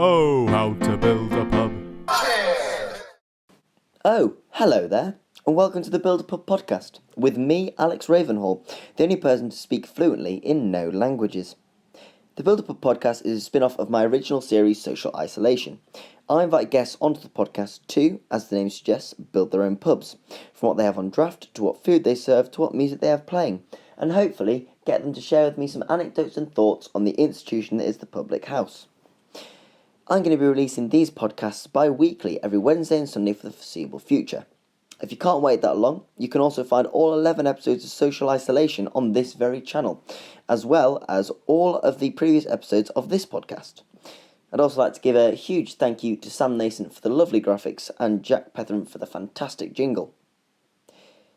Oh, how to build a pub. Oh, hello there, and welcome to the Build a Pub podcast, with me, Alex Ravenhall, the only person to speak fluently in no languages. The Build a Pub podcast is a spin-off of my original series, Social Isolation. I invite guests onto the podcast to, as the name suggests, build their own pubs, from what they have on draft, to what food they serve, to what music they have playing, and hopefully get them to share with me some anecdotes and thoughts on the institution that is the public house. I'm going to be releasing these podcasts bi-weekly every Wednesday and Sunday for the foreseeable future. If you can't wait that long, you can also find all 11 episodes of Social Isolation on this very channel, as well as all of the previous episodes of this podcast. I'd also like to give a huge thank you to Sam Nascent for the lovely graphics and Jack Pethram for the fantastic jingle.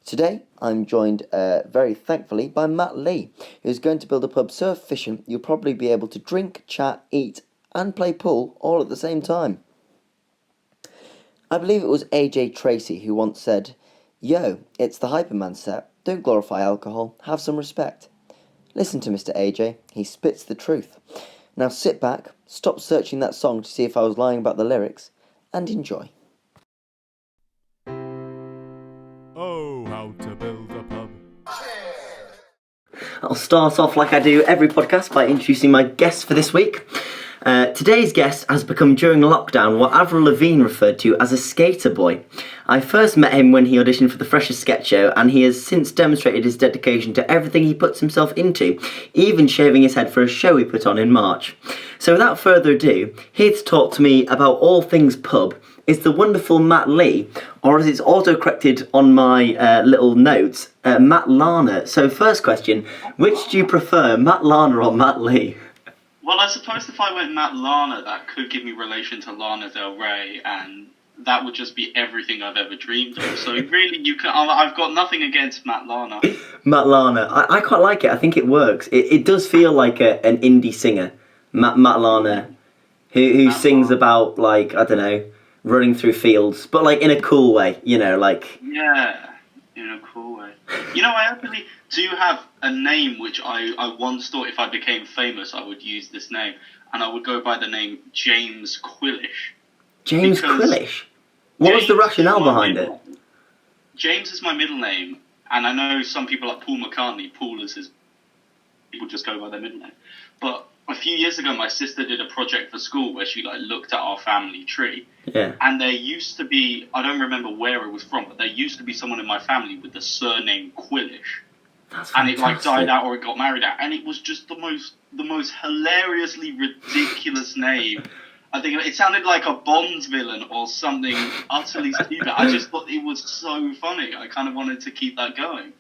Today, I'm joined very thankfully by Matt Lee, who's going to build a pub so efficient you'll probably be able to drink, chat, eat, and play pool all at the same time. I believe it was AJ Tracy who once said, "Yo, it's the Hyperman set, don't glorify alcohol, have some respect." Listen to Mr. AJ, he spits the truth. Now sit back, stop searching that song to see if I was lying about the lyrics, and enjoy. Oh, how to build a pub. I'll start off like I do every podcast by introducing my guest for this week. Today's guest has become, during lockdown, what Avril Lavigne referred to as a skater boy. I first met him when he auditioned for the Freshers Sketch Show, and he has since demonstrated his dedication to everything he puts himself into, even shaving his head for a show he put on in March. So without further ado, here to talk to me about all things pub is the wonderful Matt Lee, or as it's auto-corrected on my little notes, Matt Larner. So first question, which do you prefer, Matt Larner or Matt Lee? Well, I suppose if I went Matt Larner, that could give me relation to Lana Del Rey, and that would just be everything I've ever dreamed of. So really, I've got nothing against Matt Larner. Matt Larner, I quite like it. I think it works. It does feel like an indie singer, Matt Larner, who sings about, like, I don't know, running through fields, but like in a cool way, you know, like. Yeah, in a cool way. You know, I actually do have a name which I once thought if I became famous I would use this name, and I would go by the name James Quillish. James Quillish? What was the rationale behind it? James is my middle name, and I know some people like Paul McCartney, Paul is his, people just go by their middle name. But a few years ago my sister did a project for school where she like looked at our family tree. Yeah. And there used to be, I don't remember where it was from, but there used to be someone in my family with the surname Quillish. That's and fantastic. it like died out or it got married out, and it was just the most hilariously ridiculous name. I think it sounded like a Bond villain or something utterly stupid. I just thought it was so funny. I kind of wanted to keep that going.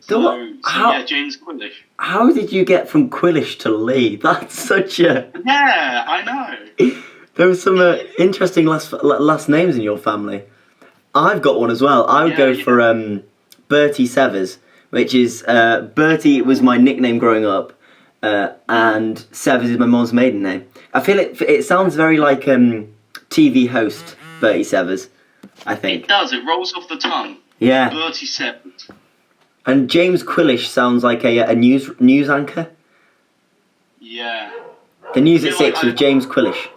Yeah, James Quillish. How did you get from Quillish to Lee? That's such a... Yeah, I know. There were some interesting last names in your family. I've got one as well. I would go for Bertie Severs, which is Bertie was my nickname growing up, and Severs is my mom's maiden name. I feel it sounds very like TV host Bertie Severs, I think. It does. It rolls off the tongue. Yeah. Bertie Severs. And James Quillish sounds like a news anchor. Yeah. The News at 6 with James Quillish.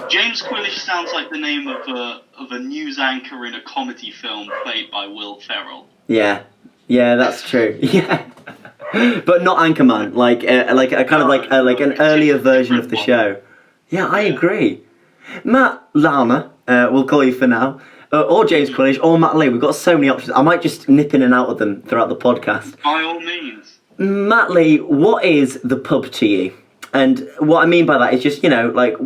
James Quillish sounds like the name of a news anchor in a comedy film played by Will Ferrell. Yeah, that's true. Yeah, but not Anchorman, like a kind of like an earlier version of the show. Yeah, I agree. Matt Larner, we'll call you for now, or James Quillish, or Matt Lee. We've got so many options. I might just nip in and out of them throughout the podcast. By all means. Matt Lee, what is the pub to you? And what I mean by that is just, you know, like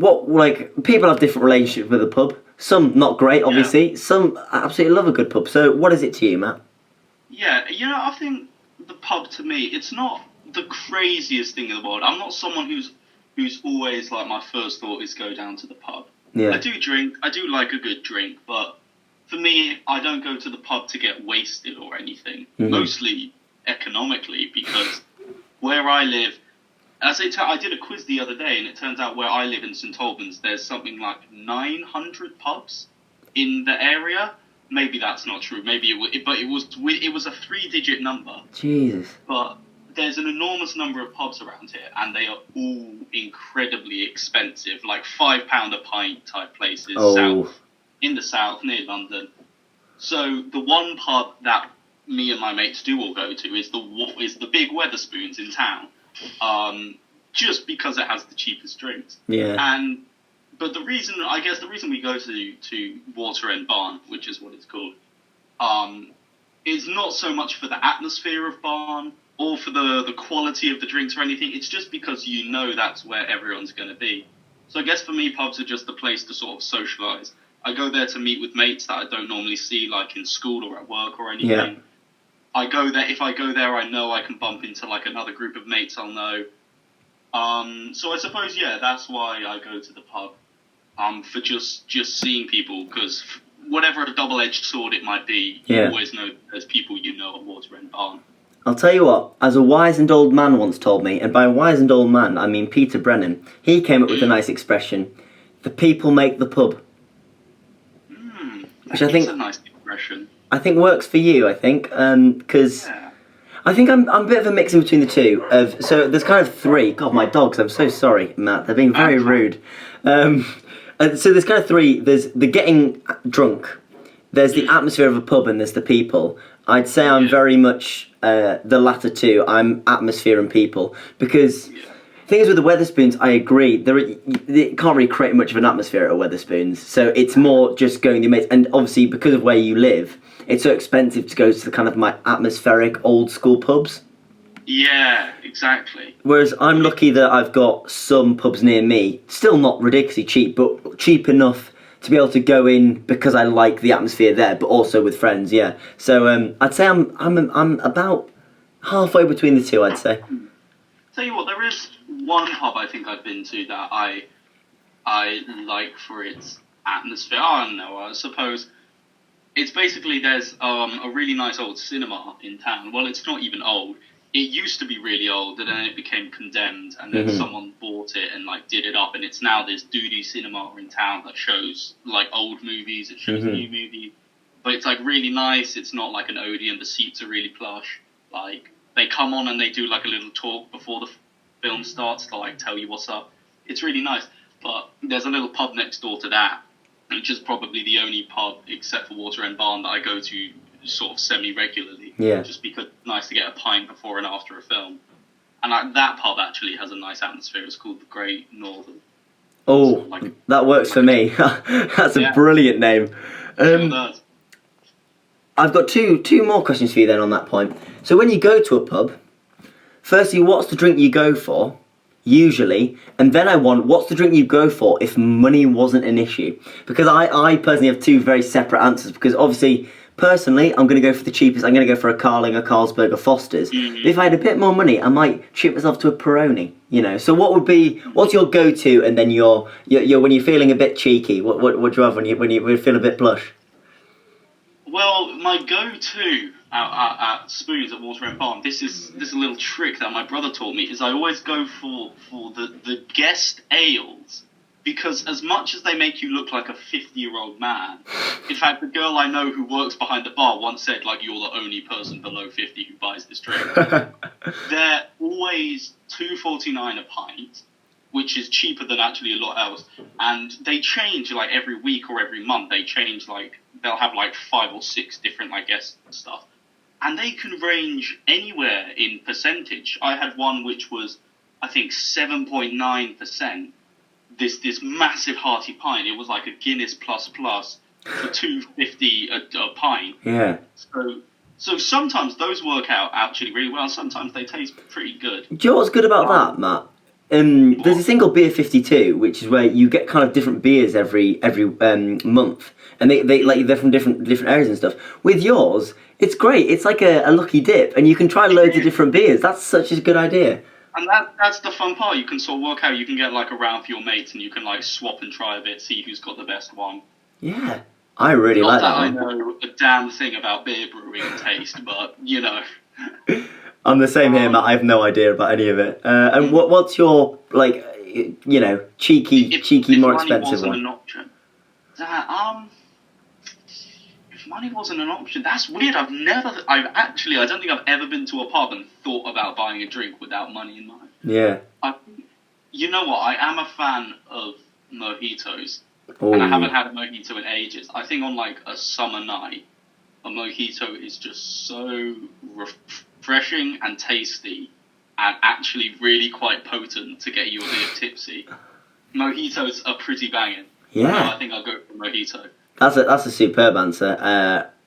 people have different relationships with the pub. Some not great, obviously. Yeah. Some absolutely love a good pub. So what is it to you, Matt? Yeah, you know, I think the pub to me, it's not the craziest thing in the world. I'm not someone who's always like, my first thought is go down to the pub. Yeah. I do drink. I do like a good drink, but for me, I don't go to the pub to get wasted or anything. Mm-hmm. Mostly economically, because where I live, I did a quiz the other day, and it turns out where I live in St Albans, there's something like 900 pubs in the area. Maybe that's not true. Maybe it was a 3-digit number. Jesus. But there's an enormous number of pubs around here, and they are all incredibly expensive, like £5 a pint type places, in the south near London. So the one pub that me and my mates do all go to is the big Weatherspoons in town, just because it has the cheapest drinks. Yeah. But the reason we go to Water End Barn, which is what it's called, is not so much for the atmosphere of Barn or for the quality of the drinks or anything. It's just because you know that's where everyone's going to be. So I guess for me, pubs are just a place to sort of socialise. I go there to meet with mates that I don't normally see, like in school or at work or anything. Yeah. If I go there, I know I can bump into like another group of mates I'll know. So I suppose, yeah, that's why I go to the pub. For just seeing people, because whatever a double-edged sword it might be, you always know there's people you know at Water End Barn. I'll tell you what, as a wizened old man once told me, and by wizened old man I mean Peter Brennan, he came up with a nice expression, the people make the pub. Which I think, a nice expression. I think works for you, I think, because I think I'm a bit of a mix in between the two. So there's kind of three. God, my dogs, I'm so sorry, Matt, they're being very rude. So there's kind of three. There's the getting drunk, there's the atmosphere of a pub, and there's the people. I'd say I'm very much the latter two. I'm atmosphere and people, because the thing is with the Weatherspoons, I agree, it can't really create much of an atmosphere at a Weatherspoons, so it's more just going with your mates, and obviously because of where you live, it's so expensive to go to the kind of my atmospheric old school pubs. Yeah, exactly. Whereas I'm lucky that I've got some pubs near me, still not ridiculously cheap, but cheap enough to be able to go in because I like the atmosphere there, but also with friends. Yeah. So I'd say I'm about halfway between the two. I'd say. Tell you what, there is one pub I think I've been to that I like for its atmosphere. I don't know. I suppose it's basically there's a really nice old cinema in town. Well, it's not even old. It used to be really old, and then it became condemned, and then someone bought it and like did it up, and it's now this doody cinema in town that shows like old movies, it shows new movies, but it's like really nice. It's not like an Odeon. The seats are really plush. Like they come on and they do like a little talk before the film starts to like tell you what's up. It's really nice. But there's a little pub next door to that, which is probably the only pub except for Water End Barn that I go to sort of semi-regularly, just because it's nice to get a pint before and after a film. And that pub actually has a nice atmosphere. It's called the Great Northern. Oh, that works for me. That's a brilliant name. Sure does. I've got two more questions for you then on that point. So when you go to a pub, firstly, what's the drink you go for, usually? And then what's the drink you go for if money wasn't an issue? Because I personally have two very separate answers, because obviously, personally, I'm going to go for the cheapest. I'm going to go for a Carling, a Carlsberg, a Foster's. But if I had a bit more money, I might treat myself to a Peroni, you know. So what's your go-to, and then your when you're feeling a bit cheeky, what do you have when you feel a bit plush? Well, my go-to at Spoons at Water End Barn, this is a little trick that my brother taught me, is I always go for the guest ales, because as much as they make you look like a 50-year-old man, in fact, the girl I know who works behind the bar once said, like, you're the only person below 50 who buys this drink. They're always $2.49 a pint, which is cheaper than actually a lot else, and they change, like, every week or every month. They change, like, they'll have, like, 5 or 6 different, like, guest stuff, and they can range anywhere in percentage. I had one which was, I think, 7.9%. This massive hearty pint. It was like a Guinness plus for $2.50 a pint. Yeah. So sometimes those work out actually really well. Sometimes they taste pretty good. Do you know what's good about that, Matt? There's a thing called Beer 52, which is where you get kind of different beers every month, and they're from different areas and stuff. With yours, it's great. It's like a lucky dip, and you can try loads of different beers. That's such a good idea. And that's the fun part. You can sort of work out, you can get like a round for your mates, and you can like swap and try a bit, see who's got the best one. Yeah, I really like that one. I know a damn thing about beer brewing and taste, but you know. I'm the same here, Matt. I have no idea about any of it. And what's your, like, you know, cheeky, more expensive one? An option. If money wasn't an option. That's weird. I don't think I've ever been to a pub and thought about buying a drink without money in mind. Yeah. You know what? I am a fan of mojitos, Ooh. and I haven't had a mojito in ages. I think on like a summer night, a mojito is just so refreshing and tasty, and actually really quite potent to get you a bit tipsy. Mojitos are pretty banging. Yeah. So I think I'll go for mojito. That's a superb answer.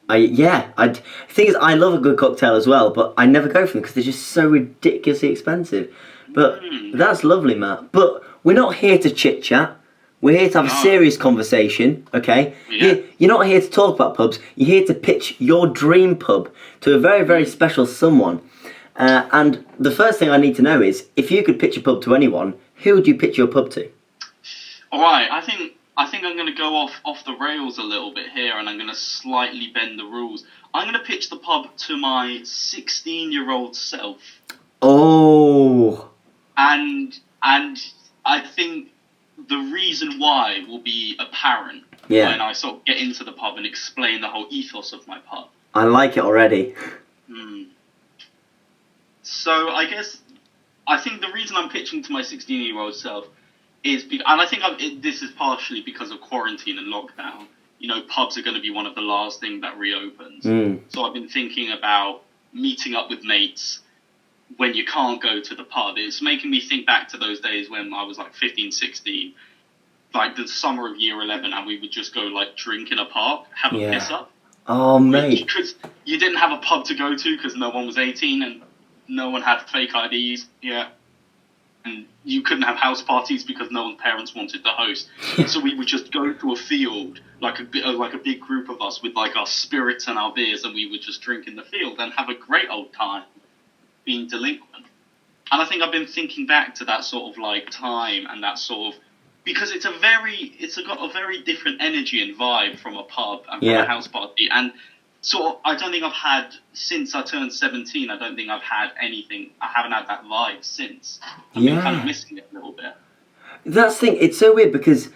The thing is, I love a good cocktail as well, but I never go for them because they're just so ridiculously expensive. But that's lovely, Matt. But we're not here to chit chat. We're here to have a serious conversation, okay? Yeah. You're not here to talk about pubs. You're here to pitch your dream pub to a very, very special someone. And the first thing I need to know is, if you could pitch a pub to anyone, who would you pitch your pub to? All right, I think I'm going to go off the rails a little bit here, and I'm going to slightly bend the rules. I'm going to pitch the pub to my 16-year-old self. Oh. And I think the reason why will be apparent when I sort of get into the pub and explain the whole ethos of my pub. I like it already. So I think the reason I'm pitching to my 16-year-old self is, and I think this is partially because of quarantine and lockdown. You know, pubs are going to be one of the last things that reopens. So I've been thinking about meeting up with mates when you can't go to the pub. It's making me think back to those days when I was like 15, 16, like the summer of year 11, and we would just go like drink in a park, have a piss up. Oh, mate. Because you didn't have a pub to go to because no one was 18 and no one had fake IDs. Yeah. And you couldn't have house parties because no one's parents wanted to host. So we would just go to a field, like a big group of us with like our spirits and our beers, and we would just drink in the field and have a great old time being delinquent. And I think I've been thinking back to that sort of like time and that sort of, because it's got a very different energy and vibe from a pub and from a house party. And sort of, I don't think I've had, since I turned 17, I don't think I've had anything, I haven't had that vibe since. I've been kind of missing it a little bit. That's the thing, it's so weird because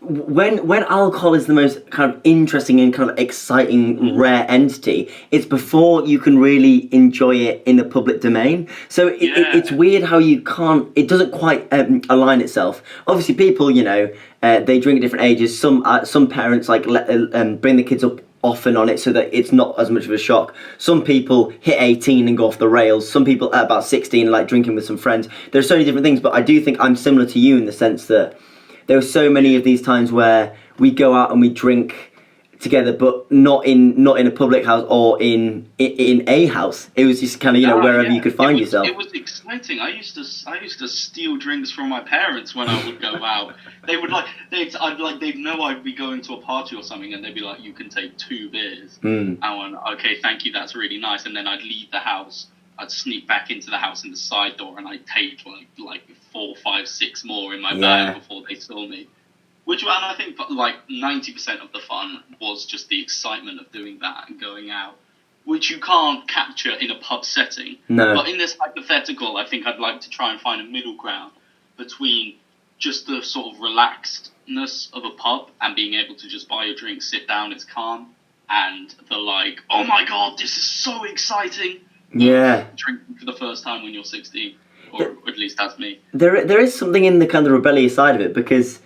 when alcohol is the most kind of interesting and kind of exciting, rare entity, it's before you can really enjoy it in the public domain. So it's weird how you can't, it doesn't quite align itself. Obviously people, you know, they drink at different ages. Some parents like bring the kids up often on it so that it's not as much of a shock. Some people hit 18 and go off the rails. Some people at about 16 like drinking with some friends. There's so many different things, but I do think I'm similar to you in the sense that there were so many of these times where we go out and we drink together, but not in a public house or in a house. It was just kind of, you know, wherever you could find yourself. It was exciting. I used to steal drinks from my parents when I would go out. They would they'd know I'd be going to a party or something, and they'd be like, "You can take 2 beers." I went, "Okay, thank you, that's really nice." And then I'd leave the house. I'd sneak back into the house in the side door, and I'd take like 4, 5, 6 more in my bag before they saw me. And I think like 90% of the fun was just the excitement of doing that and going out, which you can't capture in a pub setting. No. But in this hypothetical, I think I'd like to try and find a middle ground between just the sort of relaxedness of a pub and being able to just buy a drink, sit down, it's calm, and the like, oh my god, this is so exciting. Yeah. Drinking for the first time when you're 16, or at least that's me. There is something in the kind of rebellious side of it, because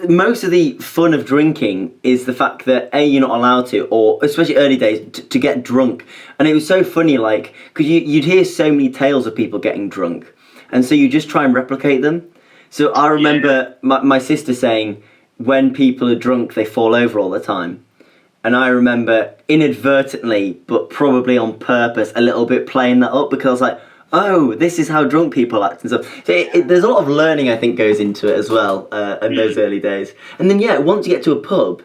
most of the fun of drinking is the fact that you're not allowed to, or especially early days, to get drunk. And it was so funny, like, because you'd hear so many tales of people getting drunk, and so you just try and replicate them. So I remember my sister saying, when people are drunk, they fall over all the time. And I remember inadvertently, but probably on purpose, a little bit playing that up, because I was like, oh, this is how drunk people act and stuff. So there's a lot of learning, I think, goes into it as well in those early days. And then, once you get to a pub,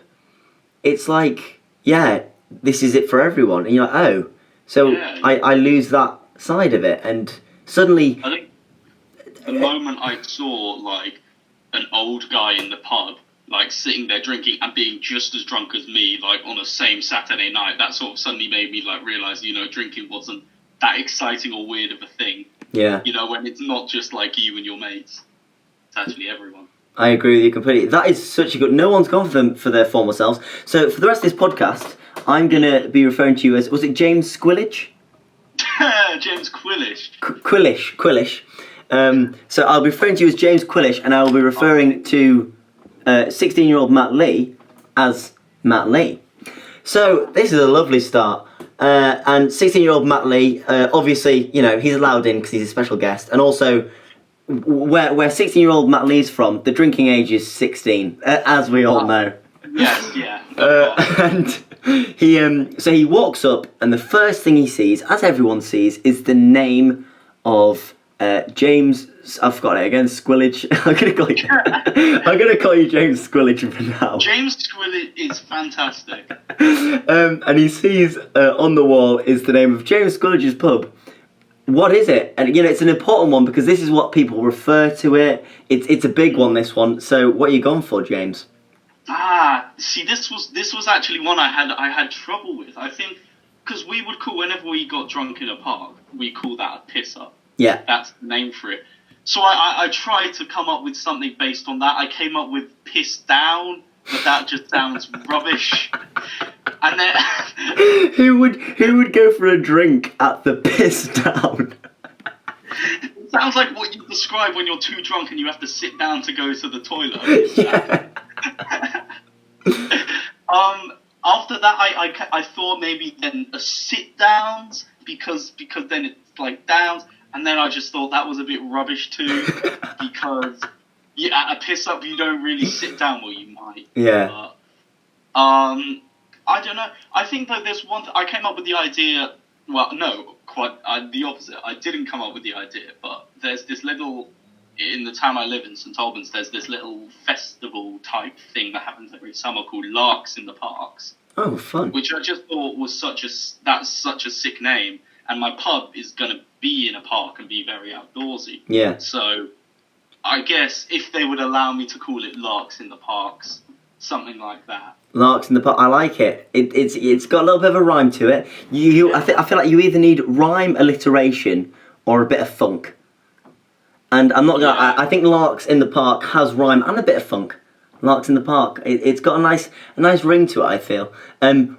it's like, this is it for everyone. And you're like, oh, so I lose that side of it. And suddenly... I think the moment I saw, like, an old guy in the pub, like, sitting there drinking and being just as drunk as me, like, on the same Saturday night, that sort of suddenly made me, like, realise, you know, drinking wasn't that exciting or weird of a thing. Yeah. You know, when it's not just, like, you and your mates. It's actually everyone. I agree with you completely. That is such a good... No one's gone for them for their former selves. So for the rest of this podcast, I'm going to be referring to you as... Was it James Squillage? James Quillish. Quillish. So I'll be referring to you as James Quillish, and I will be referring to 16-year-old Matt Lee as Matt Lee. So this is a lovely start. And 16-year-old Matt Lee, obviously, you know, he's allowed in because he's a special guest. And also, where 16-year-old Matt Lee's from, the drinking age is 16, as we all know. Yes, yeah. And he walks up, and the first thing he sees, as everyone sees, is the name of James. I've forgotten it again. Squillage. I'm gonna call you James Squillage for now. James Squillage is fantastic. And he sees on the wall is the name of James Squillage's pub. What is it? And you know, it's an important one because this is what people refer to it. It's a big one, this one. So what are you gone for, James? See, this was actually one I had trouble with. I think because we would call whenever we got drunk in a park, we call that a piss up. Yeah, that's the name for it. So I tried to come up with something based on that. I came up with piss down, but that just sounds rubbish. And then who would go for a drink at the piss down? It sounds like what you describe when you're too drunk and you have to sit down to go to the toilet. Yeah. After that, I thought maybe then a sit downs because then it's like downs, and then I just thought that was a bit rubbish too because at a piss up you don't really sit down. Well, you might. Yeah. I don't know. I think that there's one. I came up with the idea. Well, no, quite the opposite. I didn't come up with the idea, but there's this little in the town I live in, St Albans. There's this little festival type thing that happens every summer called Larks in the Parks. Oh, fun! Which I just thought was such a sick name, and my pub is gonna be in a park and be very outdoorsy. Yeah. So, I guess if they would allow me to call it Larks in the Parks, something like that. Larks in the Park. I like it. It's got a little bit of a rhyme to it. I feel like you either need rhyme, alliteration, or a bit of funk. And I'm not gonna. I think Larks in the Park has rhyme and a bit of funk. Larks in the Park. It's got a nice ring to it, I feel.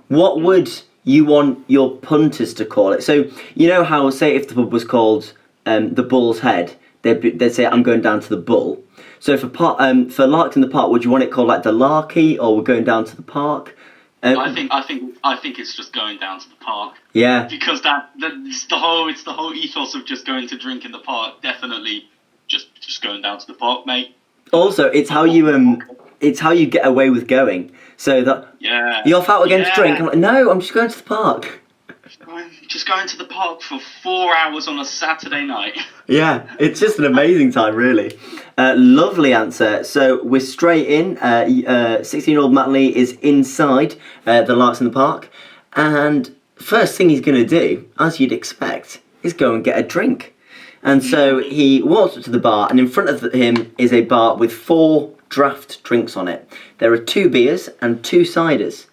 What would you want your punters to call it? So you know how, say, if the pub was called the Bull's Head, they'd say I'm going down to the Bull. So for Larks in the Park, would you want it called like the Larky, or we're going down to the park? I think it's just going down to the park. Yeah. Because it's the whole ethos of just going to drink in the park. Definitely, just going down to the park, mate. Also, it's how you get away with going. So that you're off out again to drink. I'm like, no, I'm just going to the park. Just going to the park for 4 hours on a Saturday night. Yeah, it's just an amazing time, really. Lovely answer. So we're straight in. 16-year-old Matt Lee is inside the Larks in the Park. And first thing he's going to do, as you'd expect, is go and get a drink. And so he walks up to the bar, and in front of him is a bar with 4 draft drinks on it. There are 2 beers and 2 ciders.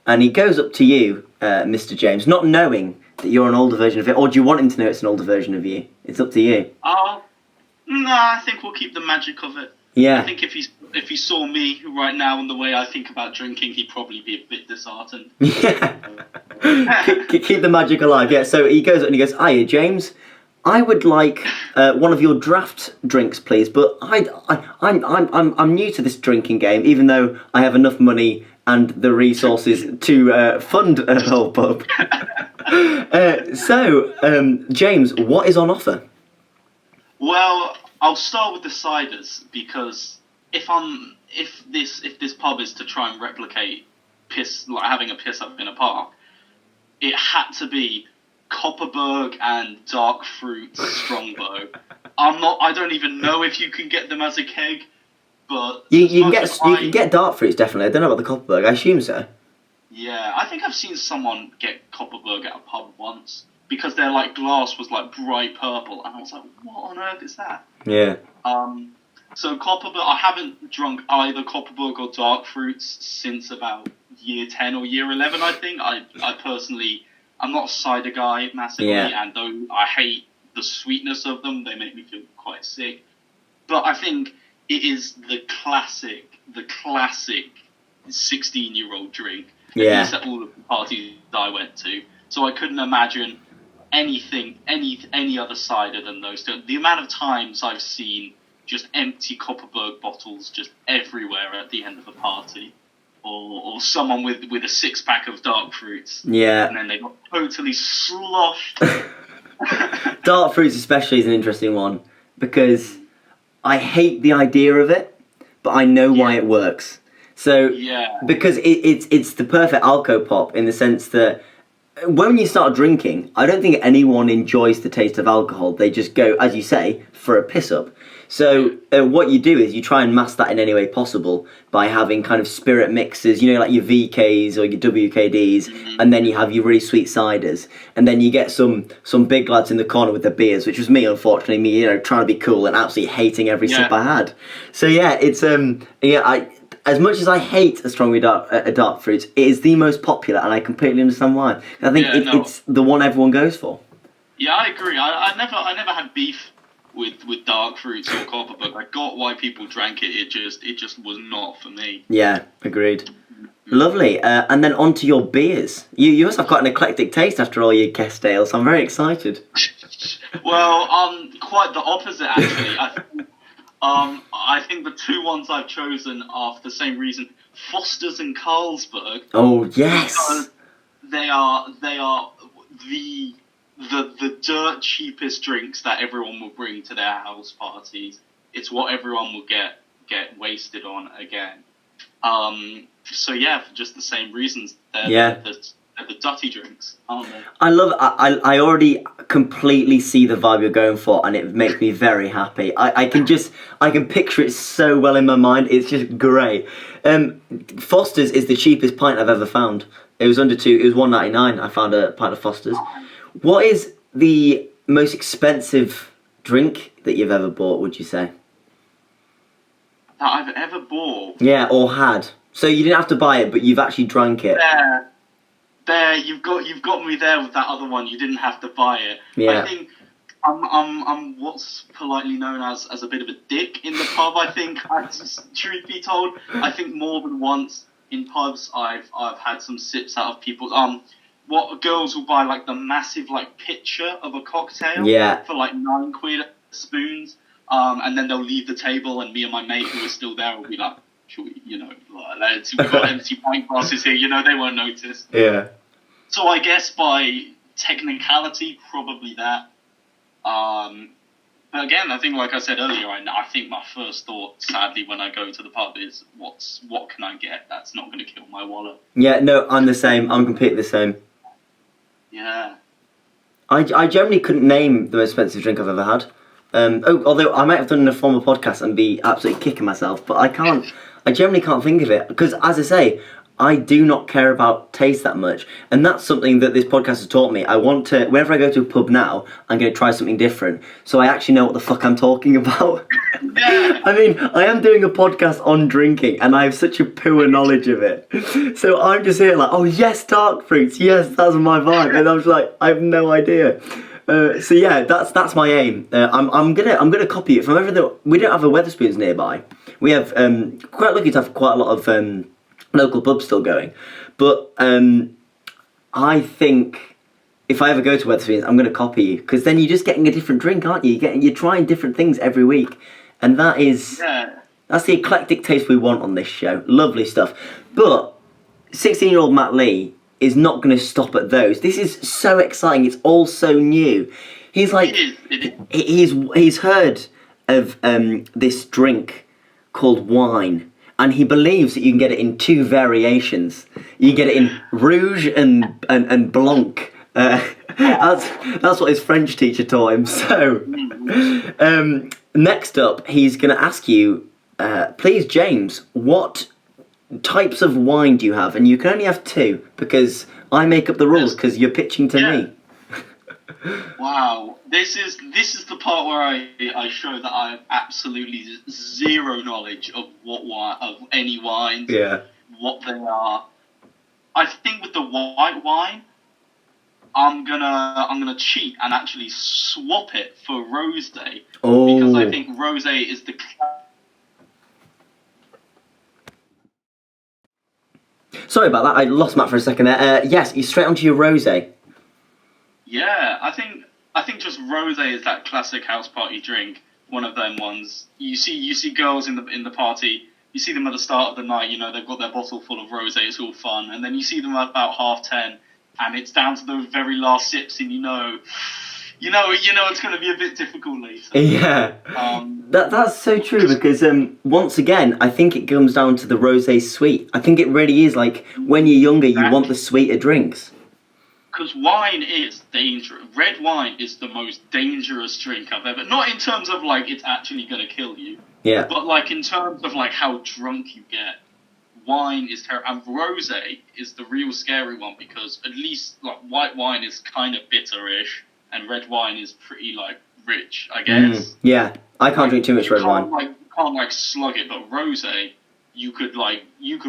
And he goes up to you, Mr. James, not knowing that you're an older version of it, or do you want him to know it's an older version of you? It's up to you. No, I think we'll keep the magic of it. Yeah. I think if he saw me right now and the way I think about drinking, he'd probably be a bit disheartened. Yeah. Keep the magic alive. Yeah. So he goes up and he goes, "Hiya, James. I would like one of your draft drinks, please. But I'm new to this drinking game, even though I have enough money and the resources to fund a whole pub." So, James, what is on offer? Well, I'll start with the ciders because if this pub is to try and replicate having a piss up in a park, it had to be Copperberg and Dark Fruit Strongbow. I don't even know if you can get them as a keg, but you can get Dark Fruits definitely. I don't know about the Copperberg. I assume so. Yeah, I think I've seen someone get Copperberg at a pub once because their glass was bright purple, and I was like, "What on earth is that?" Yeah. So Copperberg, I haven't drunk either Copperberg or Dark Fruits since about year 10 or year 11. I think I personally, I'm not a cider guy massively, and though I hate the sweetness of them, they make me feel quite sick. But I think it is the classic 16-year-old drink. At Yeah. least at all of the parties I went to. So I couldn't imagine any other cider than those two. The amount of times I've seen just empty Copperberg bottles just everywhere at the end of a party, or someone with a 6-pack of dark fruits, Yeah. and then they got totally sloshed. Dark fruits especially is an interesting one because I hate the idea of it, but I know why it works. So Yeah. because it's the perfect alco pop in the sense that when you start drinking, I don't think anyone enjoys the taste of alcohol. They just go, as you say, for a piss up. So what you do is you try and mask that in any way possible by having kind of spirit mixes, you know, like your VKs or your WKDs, and then you have your really sweet ciders, and then you get some big lads in the corner with the beers, which was me, unfortunately, me, you know, trying to be cool and absolutely hating every sip I had. So yeah, it's as much as I hate a strongly dark fruit, it is the most popular, and I completely understand why. I think it's the one everyone goes for. Yeah, I agree. I never had beef with dark fruits or Copperberg. I got why people drank it. It just was not for me. Yeah, agreed. Lovely. And then on to your beers. You must have quite an eclectic taste after all your guest ales. I'm very excited. Well, quite the opposite actually. I think the two ones I've chosen are for the same reason: Foster's and Carlsberg. Oh yes. Because they are the dirt cheapest drinks that everyone will bring to their house parties. It's what everyone will get wasted on again. So yeah, for just the same reasons. They're the dirty drinks, aren't they? I love it. I already completely see the vibe you're going for, and it makes me very happy. I can picture it so well in my mind. It's just great. Foster's is the cheapest pint I've ever found. It was under £2. It was £1.99. I found a pint of Foster's. What is the most expensive drink that you've ever bought, would you say? That I've ever bought? Yeah, or had. So you didn't have to buy it, but you've actually drank it. There, you've got me there with that other one. You didn't have to buy it. Yeah. I think I'm what's politely known as a bit of a dick in the pub. I think, truth be told, I think more than once in pubs I've had some sips out of people's what girls will buy, like the massive like pitcher of a cocktail for like £9 spoons, and then they'll leave the table, and me and my mate who are still there will be like, should we, you know, we've got empty pint glasses here, you know, they won't notice. Yeah. So I guess by technicality, probably that. But again, I think, like I said earlier, I think my first thought, sadly, when I go to the pub is, what can I get that's not going to kill my wallet? Yeah, no, I'm the same. I'm completely the same. Yeah. I generally couldn't name the most expensive drink I've ever had. Although I might have done in a former podcast and be absolutely kicking myself, but I generally can't think of it. Because, as I say, I do not care about taste that much. And that's something that this podcast has taught me. I want to, whenever I go to a pub now, I'm going to try something different. So I actually know what the fuck I'm talking about. I mean, I am doing a podcast on drinking, and I have such a poor knowledge of it. So I'm just here like, oh yes, dark fruits, yes, that's my vibe. And I'm just like, I have no idea. So yeah, that's my aim. I'm gonna copy it from everything. We don't have a Wetherspoons nearby. We have quite lucky to have quite a lot of local pubs still going, but I think if I ever go to Wetherspoons, I'm gonna copy you, because then you're just getting a different drink, aren't you? You're trying different things every week, and that's the eclectic taste we want on this show. Lovely stuff. But 16-year-old Matt Lee is not going to stop at those. This is so exciting. It's all so new. He's like, he's heard of this drink called wine, and he believes that you can get it in two variations. You can get it in Rouge and Blanc. That's what his French teacher taught him. So, next up, he's going to ask you, please, James, what types of wine do you have? And you can only have two, because I make up the rules, because you're pitching to me. Wow, this is the part where I show that I have absolutely zero knowledge of any wines, what they are. I think with the white wine, I'm gonna cheat and actually swap it for rosé, because I think rosé is the Sorry about that. I lost Matt for a second there. Yes, you straight onto your rosé. Yeah, I think just rosé is that classic house party drink. One of them ones. You see girls in the party. You see them at the start of the night. They've got their bottle full of rosé. It's all fun, and then you see them at about 10:30, and it's down to the very last sips, and you know it's going to be a bit difficult later. Yeah. That's so true because once again, I think it comes down to the rosé sweet. I think it really is like when you're younger, you want the sweeter drinks. Because wine is dangerous. Red wine is the most dangerous drink I've ever... Not in terms of, like, it's actually going to kill you. Yeah. But, like, in terms of, like, how drunk you get. Wine is terrible. And rosé is the real scary one because at least, like, white wine is kind of bitterish and red wine is pretty, like, rich, I guess. Yeah. I can't drink too much red wine. You can't slug it, but rosé... You could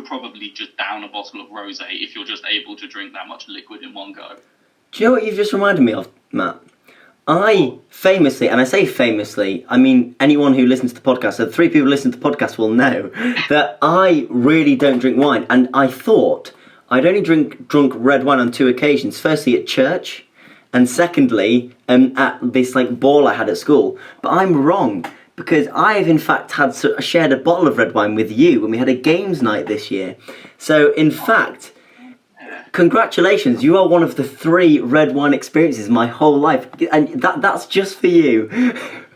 probably just down a bottle of rosé if you're just able to drink that much liquid in one go. Do you know what you've just reminded me of, Matt? I famously, and I say famously, I mean anyone who listens to the podcast, so 3 people who listen to the podcast will know that I really don't drink wine. And I thought I'd only drunk red wine on 2 occasions. Firstly at church, and secondly at this ball I had at school. But I'm wrong. Because I have in fact shared a bottle of red wine with you when we had a games night this year. So in fact, congratulations, you are one of the 3 red wine experiences my whole life, and that's just for you.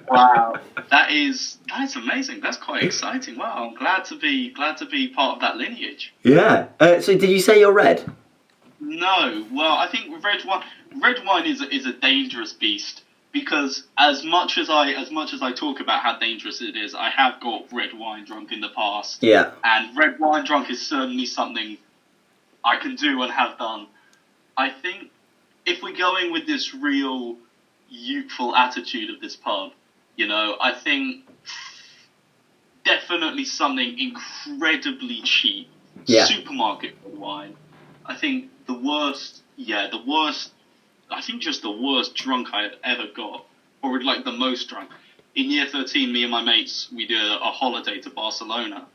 Wow, that is amazing. That's quite exciting. Wow, I'm glad to be part of that lineage. Yeah. So did you say you're red? No. Well, I think red wine is a dangerous beast. Because as much as I talk about how dangerous it is, I have got red wine drunk in the past. Yeah. And red wine drunk is certainly something I can do and have done. I think if we're going with this real youthful attitude of this pub, I think definitely something incredibly cheap. Yeah. Supermarket wine. I think the worst. I think just the worst drunk I had ever got, or the most drunk. In year 13, me and my mates, we did a holiday to Barcelona,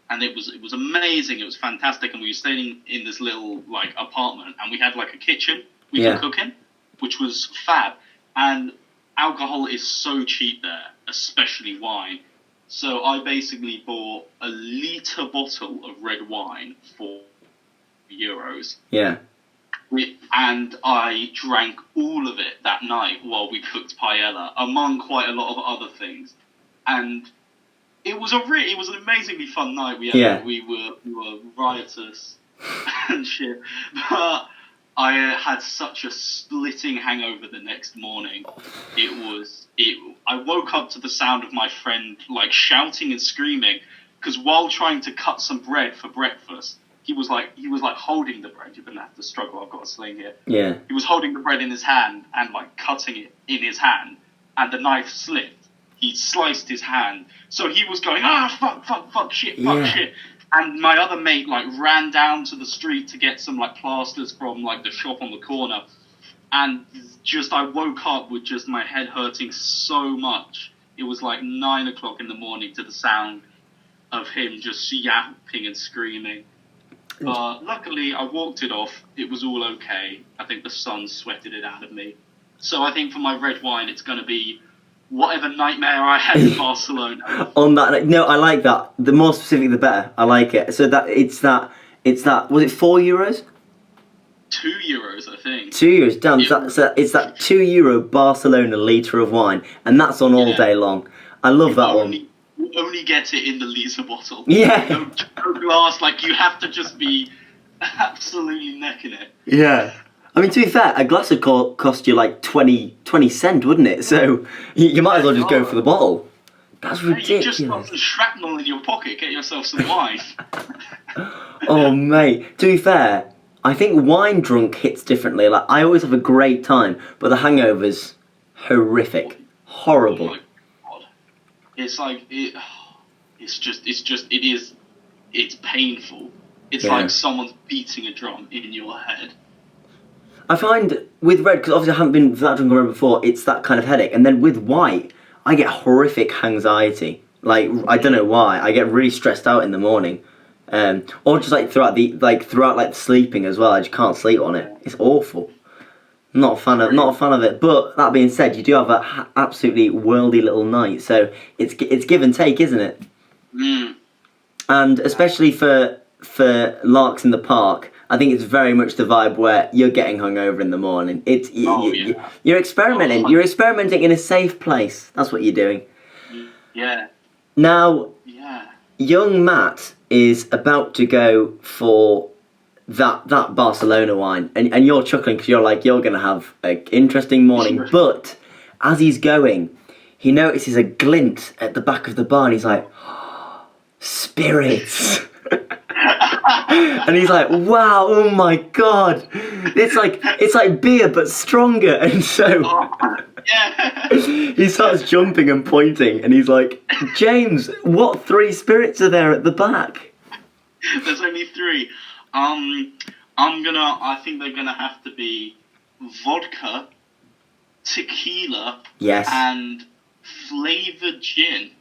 and it was amazing. It was fantastic, and we were staying in this little apartment, and we had a kitchen we could cook in, which was fab. And alcohol is so cheap there, especially wine. So I basically bought a litre bottle of red wine for €. Yeah. And I drank all of it that night while we cooked paella, among quite a lot of other things. And it was an amazingly fun night. We were riotous and shit. But I had such a splitting hangover the next morning. I woke up to the sound of my friend shouting and screaming because while trying to cut some bread for breakfast. He was holding the bread. You're gonna have to struggle. I've got a sling here. Yeah. He was holding the bread in his hand and cutting it in his hand, and the knife slipped. He sliced his hand, so he was going fuck shit. And my other mate ran down to the street to get some plasters from the shop on the corner, and I woke up with just my head hurting so much. It was 9 o'clock in the morning to the sound of him just yapping and screaming. But luckily, I walked it off. It was all okay. I think the sun sweated it out of me. So I think for my red wine, it's going to be whatever nightmare I had in Barcelona. On that, no, I like that. The more specific, the better. I like it. So it's that. Was it €4? €2, I think. €2. Damn. It's that €2 Barcelona litre of wine, and that's on all day long. I love that one. You only get it in the litre bottle. Yeah. No glass, you have to just be absolutely necking it. Yeah. I mean, to be fair, a glass would cost you 20 cents, wouldn't it? So you might as well just go for the bottle. That's ridiculous. You just got some shrapnel in your pocket, get yourself some wine. Oh, mate. To be fair, I think wine drunk hits differently. I always have a great time, but the hangover's horrific. Horrible. Oh my God. It's it's painful. It's like someone's beating a drum in your head. I find with red, because obviously I haven't been that drunk around before, it's that kind of headache. And then with white, I get horrific anxiety. I don't know why. I get really stressed out in the morning. Or just like throughout the sleeping as well. I just can't sleep on it. It's awful. Not a fan of it. But that being said, you do have an absolutely worldy little night, so it's give and take, isn't it? Mm. And especially for larks in the park, I think it's very much the vibe where you're getting hungover in the morning. You're experimenting. You're experimenting in a safe place. That's what you're doing. Yeah. Now, Yeah. young Matt is about to go for that Barcelona wine, and you're chuckling because you're like, you're going to have an interesting morning. But as he's going, he notices a glint at the back of the bar, and he's like, oh, spirits. And he's like, wow, oh my god, it's like beer but stronger. And so he starts jumping and pointing, and he's like, James, what 3 spirits are there at the back? There's only 3. I think they're gonna have to be vodka, tequila, yes, and flavored gin.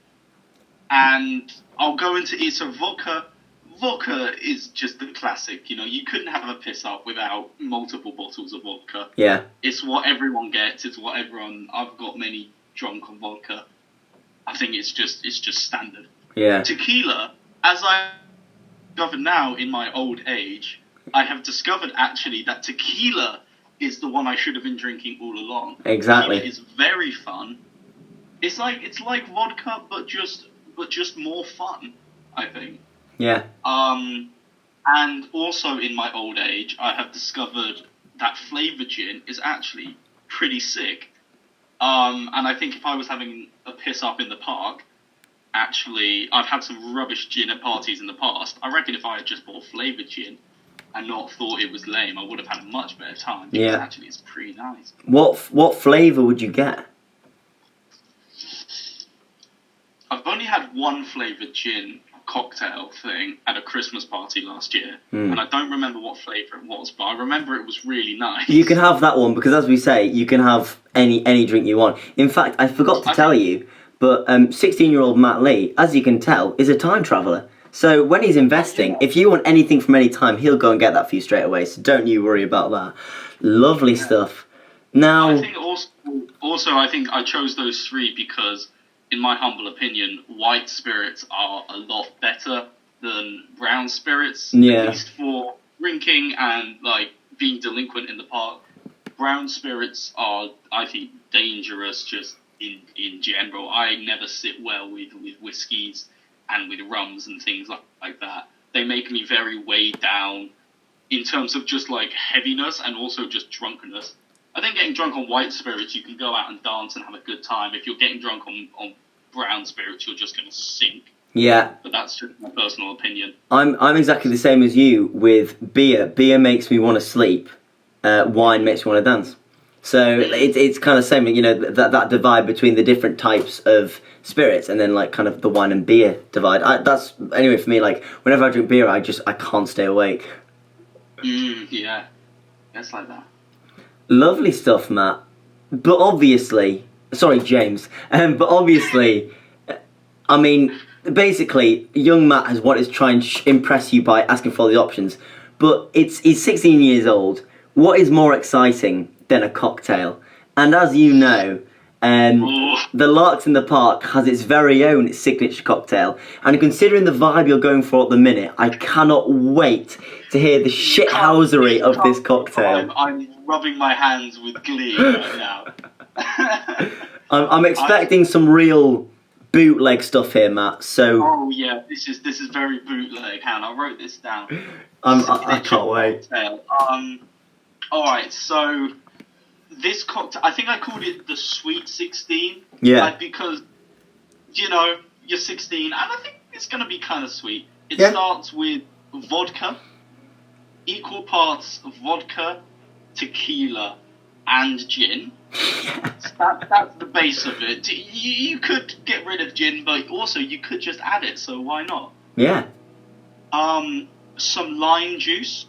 And I'll go into it. So vodka is just the classic. You know, you couldn't have a piss up without multiple bottles of vodka. Yeah. It's what everyone gets. It's what everyone. I've got many drunk on vodka. I think it's just standard. Yeah. Tequila, as I discovered now in my old age, I have discovered actually that tequila is the one I should have been drinking all along. Exactly. Tequila is very fun. It's like vodka, but just more fun, I think. Yeah. And also in my old age, I have discovered that flavored gin is actually pretty sick. And I think if I was having a piss up in the park, actually, I've had some rubbish gin at parties in the past. I reckon if I had just bought flavored gin and not thought it was lame, I would have had a much better time. Because actually, it's pretty nice. What flavour would you get? I've only had one flavoured gin cocktail thing at a Christmas party last year, and I don't remember what flavour it was, but I remember it was really nice. You can have that one, because as we say, you can have any drink you want. In fact, I forgot to tell you, but 16-year-old Matt Lee, as you can tell, is a time traveller. So when he's investing, if you want anything from any time, he'll go and get that for you straight away, so don't you worry about that. Lovely stuff. Now, I think also I think I chose those 3 because, in my humble opinion, white spirits are a lot better than brown spirits. Yeah. At least for drinking and like being delinquent in the park. Brown spirits are, I think, dangerous just in general. I never sit well with whiskies and with rums and things like that. They make me very weighed down in terms of just like heaviness and also just drunkenness. I think getting drunk on white spirits, you can go out and dance and have a good time. If you're getting drunk on brown spirits, you're just going to sink. yeah, But that's just my personal opinion. I'm exactly the same as you with beer. Beer makes me want to sleep. Wine makes me want to dance. So it's kind of the same, you know, that divide between the different types of spirits, and then like kind of the wine and beer divide. That's anyway for me. Like whenever I drink beer, I can't stay awake. Yeah, it's like that. Lovely stuff, Matt. But obviously, sorry, James. But obviously, I mean, basically, young Matt has wanted to try and impress you by asking for all the options. But he's 16 years old. What is more exciting than a cocktail? And as you know, the Larks in the Park has its very own signature cocktail. And considering the vibe you're going for at the minute, I cannot wait to hear the shithousery of this cocktail. I'm rubbing my hands with glee right now. I'm expecting some real bootleg stuff here, Matt. So. Oh yeah, this is very bootleg. Hang on, I wrote this down. I can't wait. All right, so this cocktail, I think I called it the Sweet 16. Yeah. Like, because, you know, you're 16, and I think it's going to be kind of sweet. It starts with vodka, equal parts of vodka, tequila, and gin. That's the base of it. You could get rid of gin, but also you could just add it, so why not? Yeah. Some lime juice,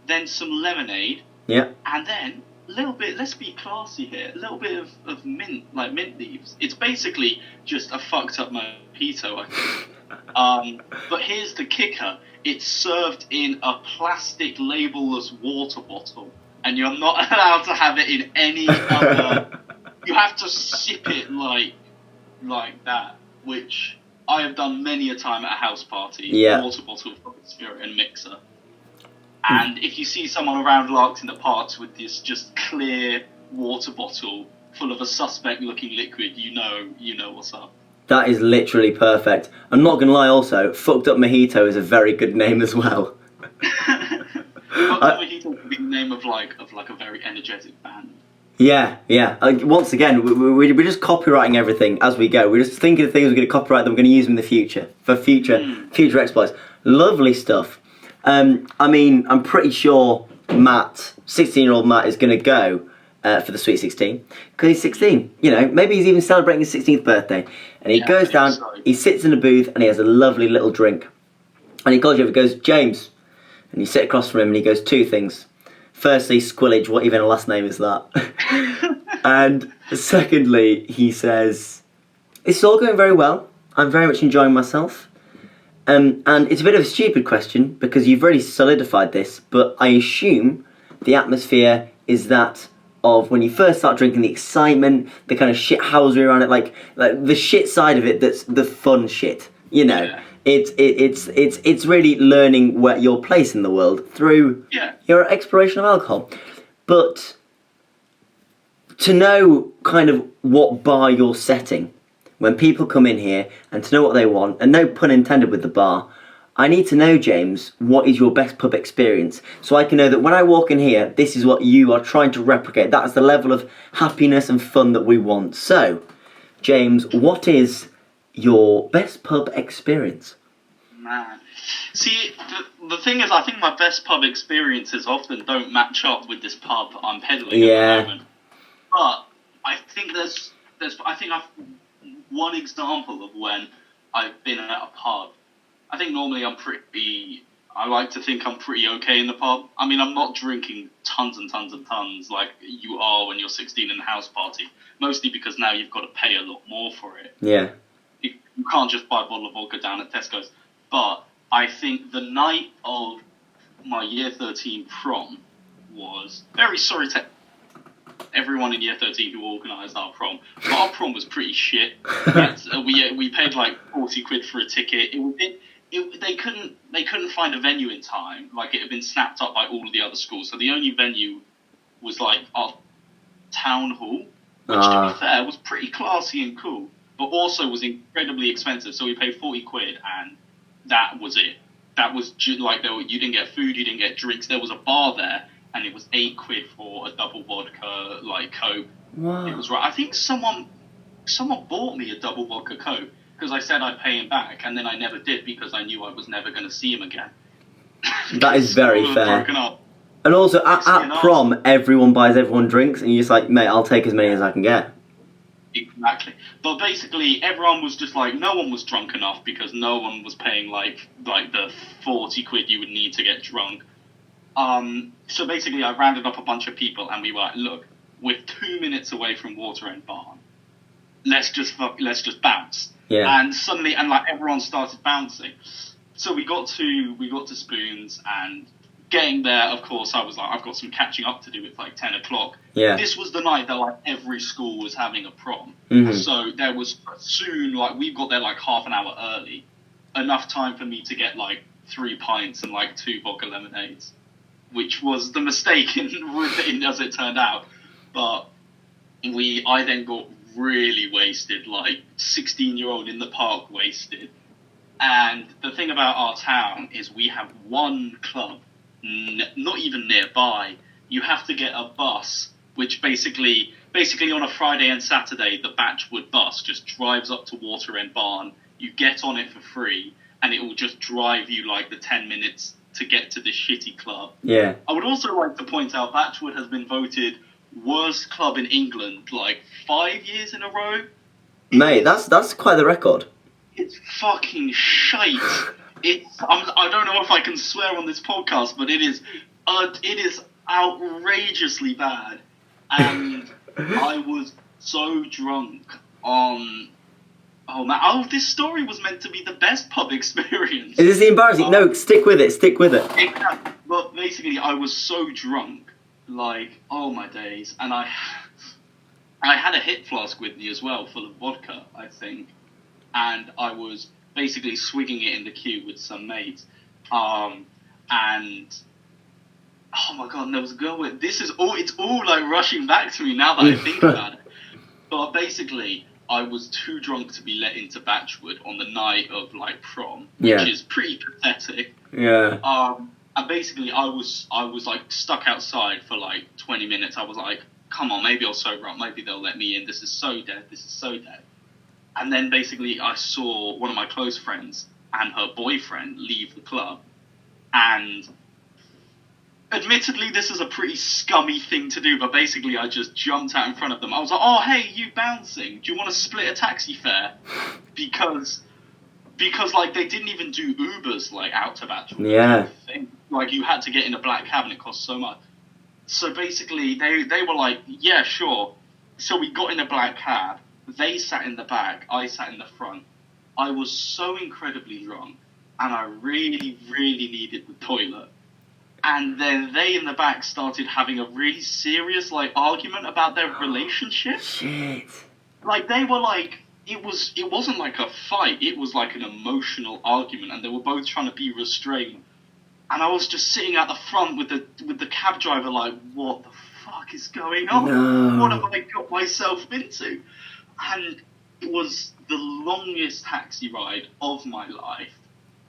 then some lemonade. Yeah. And then a little bit, let's be classy here, a little bit of mint, like mint leaves. It's basically just a fucked up mojito, I think. But here's the kicker. It's served in a plastic labelless water bottle, and you're not allowed to have it in any other... You have to sip it like that, which I have done many a time at a house party. Yeah. Water bottle, spirit and mixer. And if you see someone around Larks in the parks with this just clear water bottle full of a suspect-looking liquid, you know what's up. That is literally perfect. I'm not gonna lie. Also, Fucked Up Mojito is a very good name as well. Fucked Up Mojito would be the name of like a very energetic band. Yeah. Once again, we're just copywriting everything as we go. We're just thinking of things we're going to copyright that we're going to use in the future for future exploits. Lovely stuff. I mean, I'm pretty sure Matt, 16-year-old Matt, is going to go for the Sweet 16 because he's 16. You know, maybe he's even celebrating his 16th birthday. And he goes down, he sits in a booth, and he has a lovely little drink. And he calls you over, goes, James, and you sit across from him, and he goes, two things. Firstly, Squillage, what even a last name is that? And secondly, he says, it's all going very well. I'm very much enjoying myself. And it's a bit of a stupid question because you've already solidified this, but I assume the atmosphere is that of when you first start drinking, the excitement, the kind of shithousery around it, like the shit side of it that's the fun shit, you know. Yeah. It's really learning where your place in the world through your exploration of alcohol. But to know kind of what bar you're setting when people come in here and to know what they want, and no pun intended with the bar, I need to know, James, what is your best pub experience? So I can know that when I walk in here, this is what you are trying to replicate. That's the level of happiness and fun that we want. So, James, what is your best pub experience? Man. See, the thing is, I think my best pub experiences often don't match up with this pub I'm peddling at the moment. But I think I've one example of when I've been at a pub. I think normally I like to think I'm pretty okay in the pub. I mean, I'm not drinking tons and tons and tons like you are when you're 16 in a house party. Mostly because now you've got to pay a lot more for it. Yeah. You can't just buy a bottle of vodka down at Tesco's. But I think the night of my year 13 prom was... Very sorry to everyone in year 13 who organised our prom. But our prom was pretty shit. We paid like 40 quid for a ticket. They couldn't find a venue in time. Like, it had been snapped up by all of the other schools. So the only venue was like our town hall, which to be fair was pretty classy and cool, but also was incredibly expensive. So we paid 40 quid and that was it. That was like, you didn't get food, you didn't get drinks. There was a bar there and it was 8 quid for a double vodka, like, Coke. Wow. It was right. I think someone bought me a double vodka Coke because I said I'd pay him back, and then I never did because I knew I was never going to see him again. That is very fair. And also, at prom, everyone buys everyone drinks, and you're just like, mate, I'll take as many as I can get. Exactly. But basically, everyone was just like, no one was drunk enough because no one was paying like the 40 quid you would need to get drunk. So basically, I rounded up a bunch of people, and we were like, look, we're 2 minutes away from Water End Barn. Let's just bounce. Yeah. And suddenly, like, everyone started bouncing. So we got to Spoons, and getting there, of course, I was like, I've got some catching up to do. It's like 10 o'clock. Yeah. This was the night that like every school was having a prom. Mm-hmm. So there was soon, like, we got there like half an hour early, enough time for me to get like 3 pints and like 2 vodka lemonades, which was the mistake in as it turned out. But I then got really wasted, like 16-year-old in the park wasted. And the thing about our town is we have one club, not even nearby. You have to get a bus, which basically on a Friday and Saturday, the Batchwood bus just drives up to Water End Barn. You get on it for free, and it will just drive you like the 10 minutes to get to this shitty club. Yeah. I would also like to point out Batchwood has been voted worst club in England like 5 years in a row. Mate, that's quite the record. It's fucking shite. I don't know if I can swear on this podcast, but it is outrageously bad. And I was so drunk on Oh man! Oh, this story was meant to be the best pub experience. Is this the embarrassing? No, stick with it. Stick with it. But basically, I was so drunk, like, oh my days, and I had a hit flask with me as well, full of vodka, I think, and I was basically swigging it in the queue with some mates, and oh my god, and there was a girl with. It's all like rushing back to me now that I think about it. But basically, I was too drunk to be let into Batchwood on the night of like prom, which is pretty pathetic. Yeah. And basically, I was like stuck outside for like 20 minutes. I was like, come on, maybe I'll sober up. Maybe they'll let me in. This is so dead. And then basically, I saw one of my close friends and her boyfriend leave the club. And admittedly, this is a pretty scummy thing to do, but basically I just jumped out in front of them. I was like, oh, hey, you bouncing. Do you want to split a taxi fare? Because like, they didn't even do Ubers, like, out to Batchwood. Yeah. Like, you had to get in a black cab and it cost so much. So basically, they were like, yeah, sure. So we got in a black cab. They sat in the back. I sat in the front. I was so incredibly drunk, and I really, really needed the toilet. And then they in the back started having a really serious, like, argument about their relationship. Shit. Like, they were like, it wasn't like a fight, it was like an emotional argument, and they were both trying to be restrained. And I was just sitting at the front with the cab driver like, what the fuck is going on? No. What have I got myself into? And it was the longest taxi ride of my life.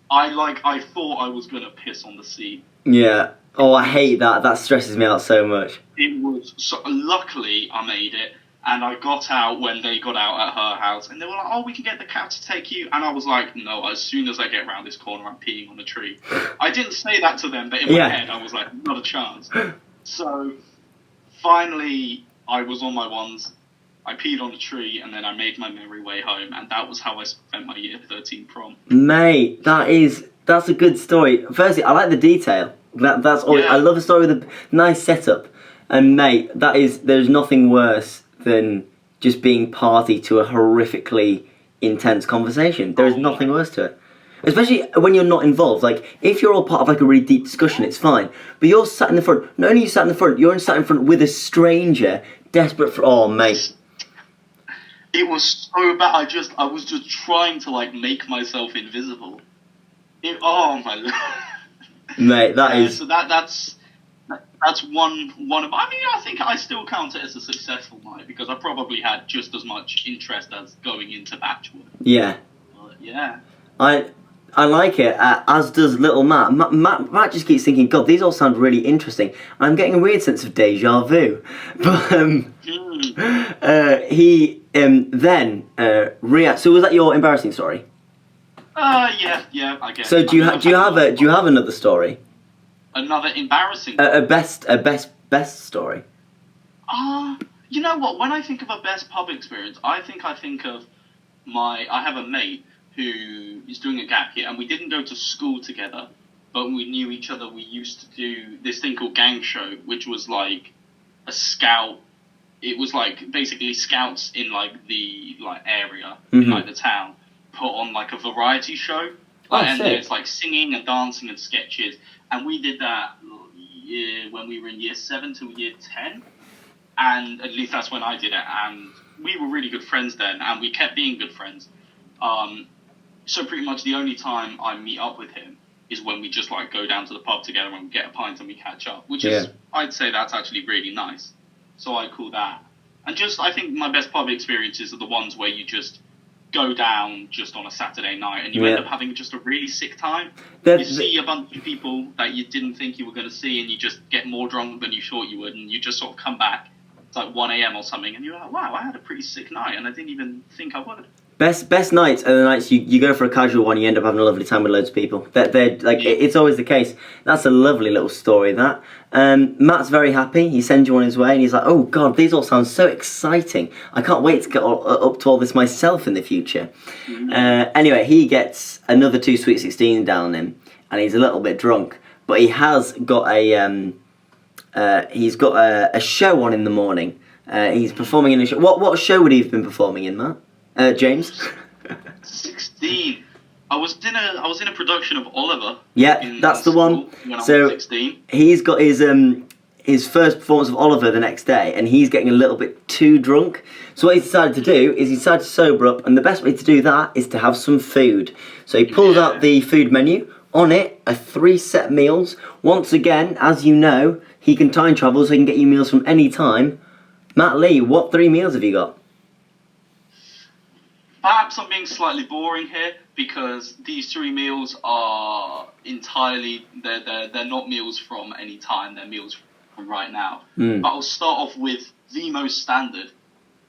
I thought I was going to piss on the seat. Yeah. Oh, I hate that. That stresses me out so much. It was so. Luckily, I made it, and I got out when they got out at her house, and they were like, "Oh, we can get the cab to take you." And I was like, "No, as soon as I get around this corner, I'm peeing on a tree." I didn't say that to them, but in my head, I was like, "Not a chance." So finally, I was on my ones. I peed on a tree, and then I made my merry way home, and that was how I spent my year 13 prom. Mate, that's a good story. Firstly, I like the detail. That's all. I love a story with a nice setup. And mate, there's nothing worse than just being party to a horrifically intense conversation. There is nothing worse to it. Especially when you're not involved. Like, if you're all part of like a really deep discussion, it's fine. But you're sat in the front. Not only are you sat in the front, you're sat in front with a stranger, desperate for. Oh, mate. It was so bad. I was just trying to like make myself invisible. Oh my lord. Mate, that is. So that's one of. I mean, I think I still count it as a successful night because I probably had just as much interest as going into Batchwood. Yeah. But yeah. I like it, as does little Matt. Matt just keeps thinking, God, these all sound really interesting. I'm getting a weird sense of deja vu. But he then reacts. So was that your embarrassing story? Yeah, I guess. So do you have another story? Another embarrassing. A best story. You know what? When I think of a best pub experience, I think of I have a mate who is doing a gap year, and we didn't go to school together, but we knew each other. We used to do this thing called Gang Show, which was like a scout. It was like basically scouts in like the area, in like the town, put on like a variety show. And there's like singing and dancing and sketches. And we did that when we were in year 7 to year 10. And at least that's when I did it. And we were really good friends then, and we kept being good friends. So pretty much the only time I meet up with him is when we just like go down to the pub together and we get a pint and we catch up, which is, I'd say that's actually really nice. So I call that. And just, I think my best pub experiences are the ones where you just go down just on a Saturday night and you end up having just a really sick time. You see a bunch of people that you didn't think you were going to see, and you just get more drunk than you thought you would, and you just sort of come back. It's like 1 a.m. or something, and you're like, wow, I had a pretty sick night, and I didn't even think I would. Best nights are the nights you go for a casual one, you end up having a lovely time with loads of people. They're like, it's always the case. That's a lovely little story, that. Matt's very happy. He sends you on his way, and he's like, oh God, these all sound so exciting. I can't wait to get up to all this myself in the future. Anyway, he gets another 2 Sweet 16 down him, and he's a little bit drunk. But he has got a show on in the morning. He's performing in a show. What show would he have been performing in, Matt? James? 16. I was in a production of Oliver. Yeah, that's the one. When I was So 16. he's got his first performance of Oliver the next day, and he's getting a little bit too drunk. So what he decided to do is he decided to sober up, and the best way to do that is to have some food. So he pulled out the food menu. On it are 3 set meals. Once again, as you know, he can time travel, so he can get you meals from any time. Matt Lee, what 3 meals have you got? Perhaps I'm being slightly boring here because these 3 meals are entirely they're not meals from any time. They're meals from right now. But I'll start off with the most standard,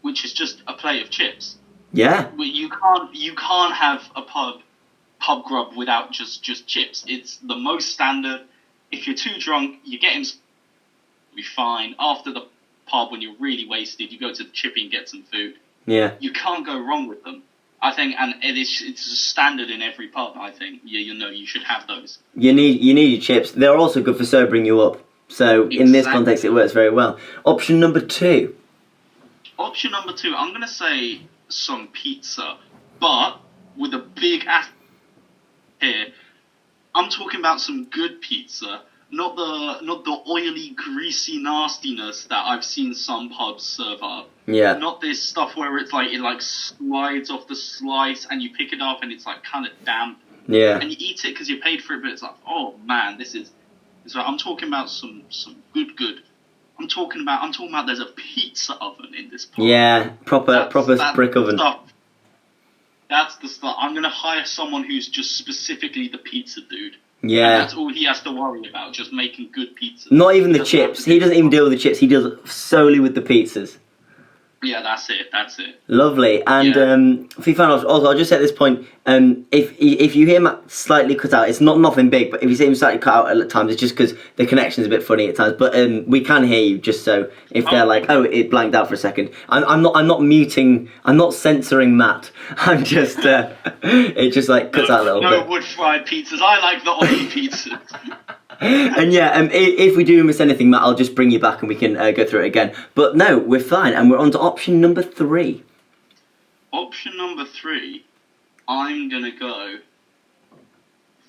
which is just a plate of chips. Yeah. You can't have a pub grub without just chips. It's the most standard. If you're too drunk, you get him to be fine. After the pub, when you're really wasted, you go to the chippy and get some food. Yeah. You can't go wrong with them. I think, and it's a standard in every pub. I think you should have those. You need your chips. They're also good for sobering you up. So in this context, it works very well. Option number 2. Option number 2. I'm gonna say some pizza, but with a big ass here. I'm talking about some good pizza, not the oily, greasy nastiness that I've seen some pubs serve up. Yeah. Not this stuff where it slides off the slice and you pick it up and it's like kind of damp. Yeah. And you eat it because you paid for it, but it's like, oh man, this is. So I'm talking about some good. I'm talking about there's a pizza oven in this pub. Yeah, proper brick oven. That's the stuff. I'm gonna hire someone who's just specifically the pizza dude. Yeah. And that's all he has to worry about, just making good pizzas. Not even the chips. He doesn't even deal with the chips. He deals solely with the pizzas. Yeah, that's it. Lovely. And if you find out, also, I'll just say at this point, if you hear Matt slightly cut out, it's not nothing big, but if you see him slightly cut out at times, it's just because the connection's a bit funny at times. But we can hear you, just so if they're like, oh, it blanked out for a second. I'm not muting. I'm not censoring Matt. I'm just it just like cuts out a little bit. No wood fried pizzas. I like the oily pizzas. And if we do miss anything, Matt, I'll just bring you back and we can go through it again. But no, we're fine, and we're on to option number 3. Option number 3, I'm gonna go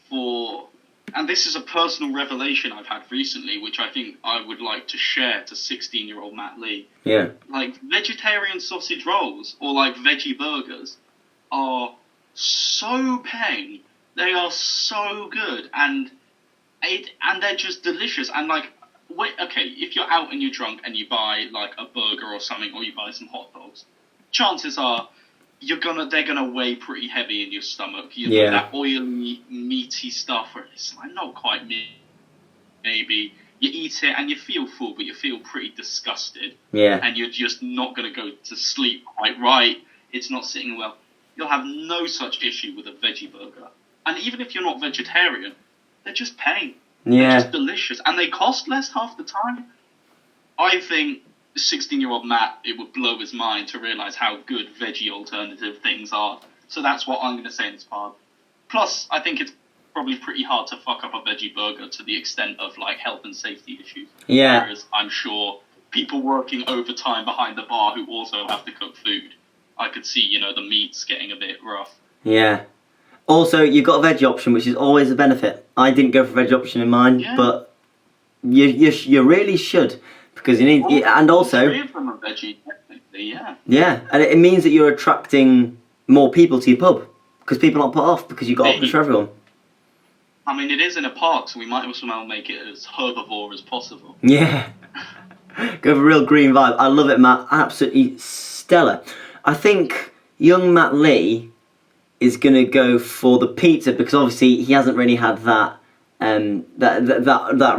for, and this is a personal revelation I've had recently, which I think I would like to share to 16-year-old Matt Lee. Yeah. Like, vegetarian sausage rolls or like veggie burgers are so peng. They are so good, and they're just delicious. And like, if you're out and you're drunk and you buy like a burger or something, or you buy some hot dogs, chances are they're gonna weigh pretty heavy in your stomach. That oily, meaty stuff where it's like not quite meat. Maybe you eat it and you feel full, but you feel pretty disgusted. Yeah. And you're just not gonna go to sleep quite right. It's not sitting well. You'll have no such issue with a veggie burger. And even if you're not vegetarian, they're just pain. Yeah. They're just delicious. And they cost less half the time. I think 16-year-old Matt, it would blow his mind to realise how good veggie alternative things are. So that's what I'm going to say in this part. Plus, I think it's probably pretty hard to fuck up a veggie burger to the extent of like health and safety issues. Yeah. Whereas I'm sure people working overtime behind the bar who also have to cook food, I could see, the meats getting a bit rough. Yeah. Also, you've got a veg option, which is always a benefit. I didn't go for a veg option in mine, but you really should, because you need. And also, 3 of them are veggie, technically, yeah. Yeah, and it means that you're attracting more people to your pub, because people aren't put off because you've got options for everyone. I mean, it is in a park, so we might as well make it as herbivore as possible. Yeah. Go for a real green vibe. I love it, Matt. Absolutely stellar. I think young Matt Lee is going to go for the pizza, because obviously he hasn't really had that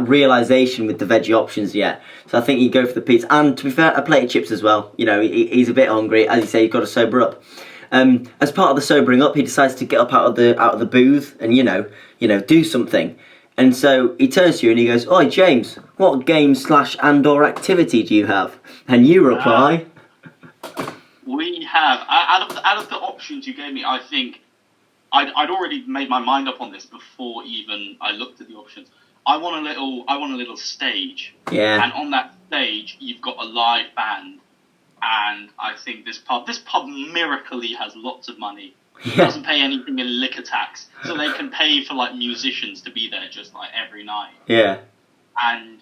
realisation with the veggie options yet. So I think he'd go for the pizza. And to be fair, a plate of chips as well. He's a bit hungry. As you say, he's got to sober up. As part of the sobering up, he decides to get up out of the booth and do something. And so he turns to you and he goes, "Oi, James, what game / and/or activity do you have?" And you reply, "We have out of the options you gave me, I think I'd already made my mind up on this before even I looked at the options. I want a little stage. Yeah. And on that stage, you've got a live band, and I think this pub miraculously has lots of money. doesn't pay anything in liquor tax, so they can pay for like musicians to be there just like every night. Yeah. And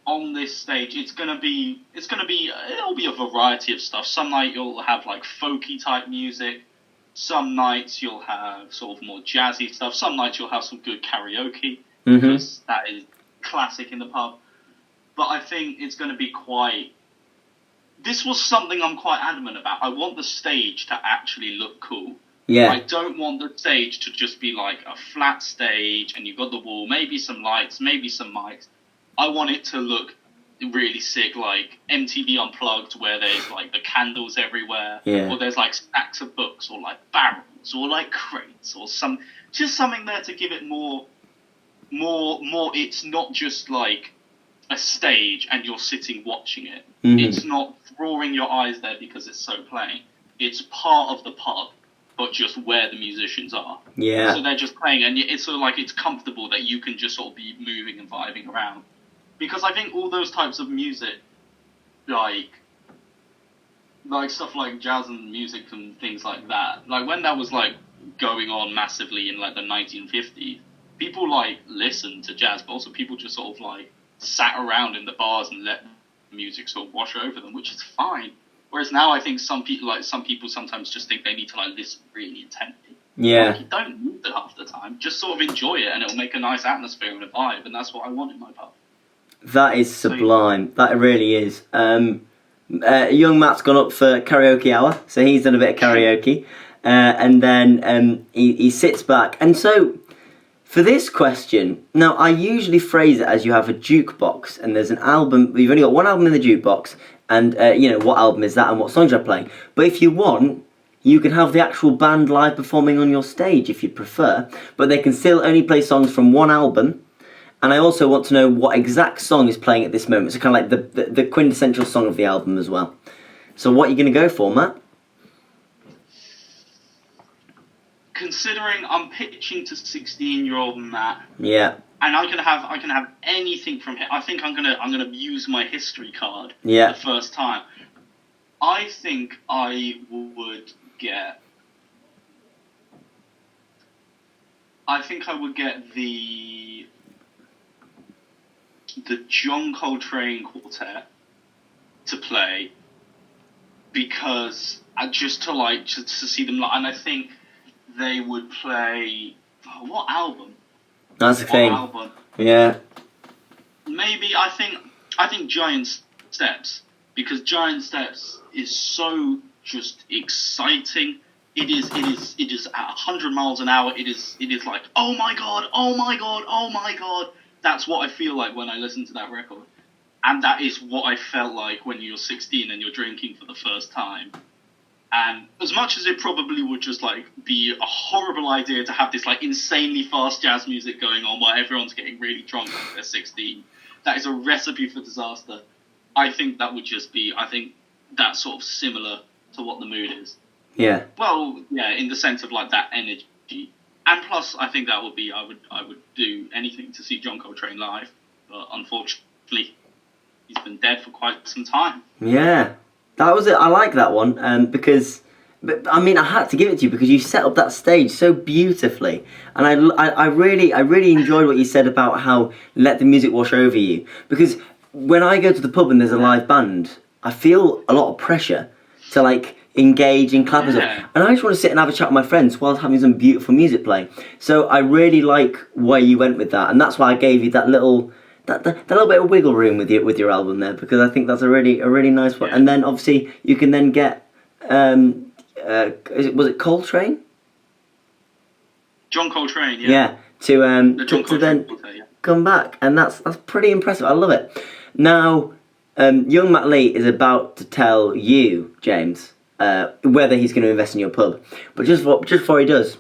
on this stage, it'll be a variety of stuff. Some night you'll have like folky type music. Some nights you'll have sort of more jazzy stuff. Some nights you'll have some good karaoke, because that is classic in the pub. But I think it's going to be this was something I'm quite adamant about. I want the stage to actually look cool. Yeah. I don't want the stage to just be like a flat stage and you've got the wall, maybe some lights, maybe some mics. I want it to look really sick, like MTV Unplugged, where there's like the candles everywhere, or there's like stacks of books, or like barrels, or like crates, or just something there to give it more. It's not just like a stage and you're sitting watching it. It's not drawing your eyes there because it's so plain. It's part of the pub, but just where the musicians are. Yeah. So they're just playing, and it's sort of like it's comfortable that you can just sort of be moving and vibing around. Because I think all those types of music, like stuff like jazz and music and things like that, like when that was like going on massively in like the 1950s, people like listened to jazz, but also people just sort of like sat around in the bars and let the music sort of wash over them, which is fine. Whereas now I think some people sometimes just think they need to like listen really intently. Yeah. Like, you don't need it half the time. Just sort of enjoy it, and it'll make a nice atmosphere and a vibe, and that's what I want in my pub. That is sublime. That really is. Young Matt's gone up for karaoke hour, so he's done a bit of karaoke. And then he sits back. And so, for this question, now I usually phrase it as you have a jukebox, and there's an album, you've only got one album in the jukebox, and what album is that and what songs you're playing. But if you want, you can have the actual band live performing on your stage if you prefer, but they can still only play songs from one album. And I also want to know what exact song is playing at this moment. So kind of like the quintessential song of the album as well. So what are you going to go for, Matt? Considering I'm pitching to 16-year-old Matt. Yeah. And I can have anything from him. I think I'm gonna use my history card. Yeah. The first time. I think I would get the John Coltrane Quartet to play, because just to see them live, and I think they would play what album? That's the thing. Album? Yeah. Maybe I think Giant Steps, because Giant Steps is so just exciting. It is at 100 miles an hour. It is like, oh my god, oh my god, oh my god. That's what I feel like when I listen to that record. And that is what I felt like when you're 16 and you're drinking for the first time. And as much as it probably would just like be a horrible idea to have this like insanely fast jazz music going on while everyone's getting really drunk when they're 16, that is a recipe for disaster. I think that would just be, that's sort of similar to what the mood is. Yeah. Well, yeah, in the sense of like that energy. And plus, I think that would be, I would do anything to see John Coltrane live. But unfortunately, he's been dead for quite some time. Yeah. That was it. I like that one, because, I mean, I had to give it to you because you set up that stage so beautifully, and I really enjoyed what you said about how let the music wash over you. Because when I go to the pub and there's a live band, I feel a lot of pressure to like engage and clap and stuff, and I just want to sit and have a chat with my friends while having some beautiful music playing. So I really like where you went with that, and that's why I gave you that little. That little bit of wiggle room with your album there, because I think that's a really nice one. Yeah. And then obviously you can then get was it Coltrane? John Coltrane, yeah. Yeah, to then come back, and that's pretty impressive. I love it. Now, young Matt Lee is about to tell you, James, whether he's going to invest in your pub. But just before he does,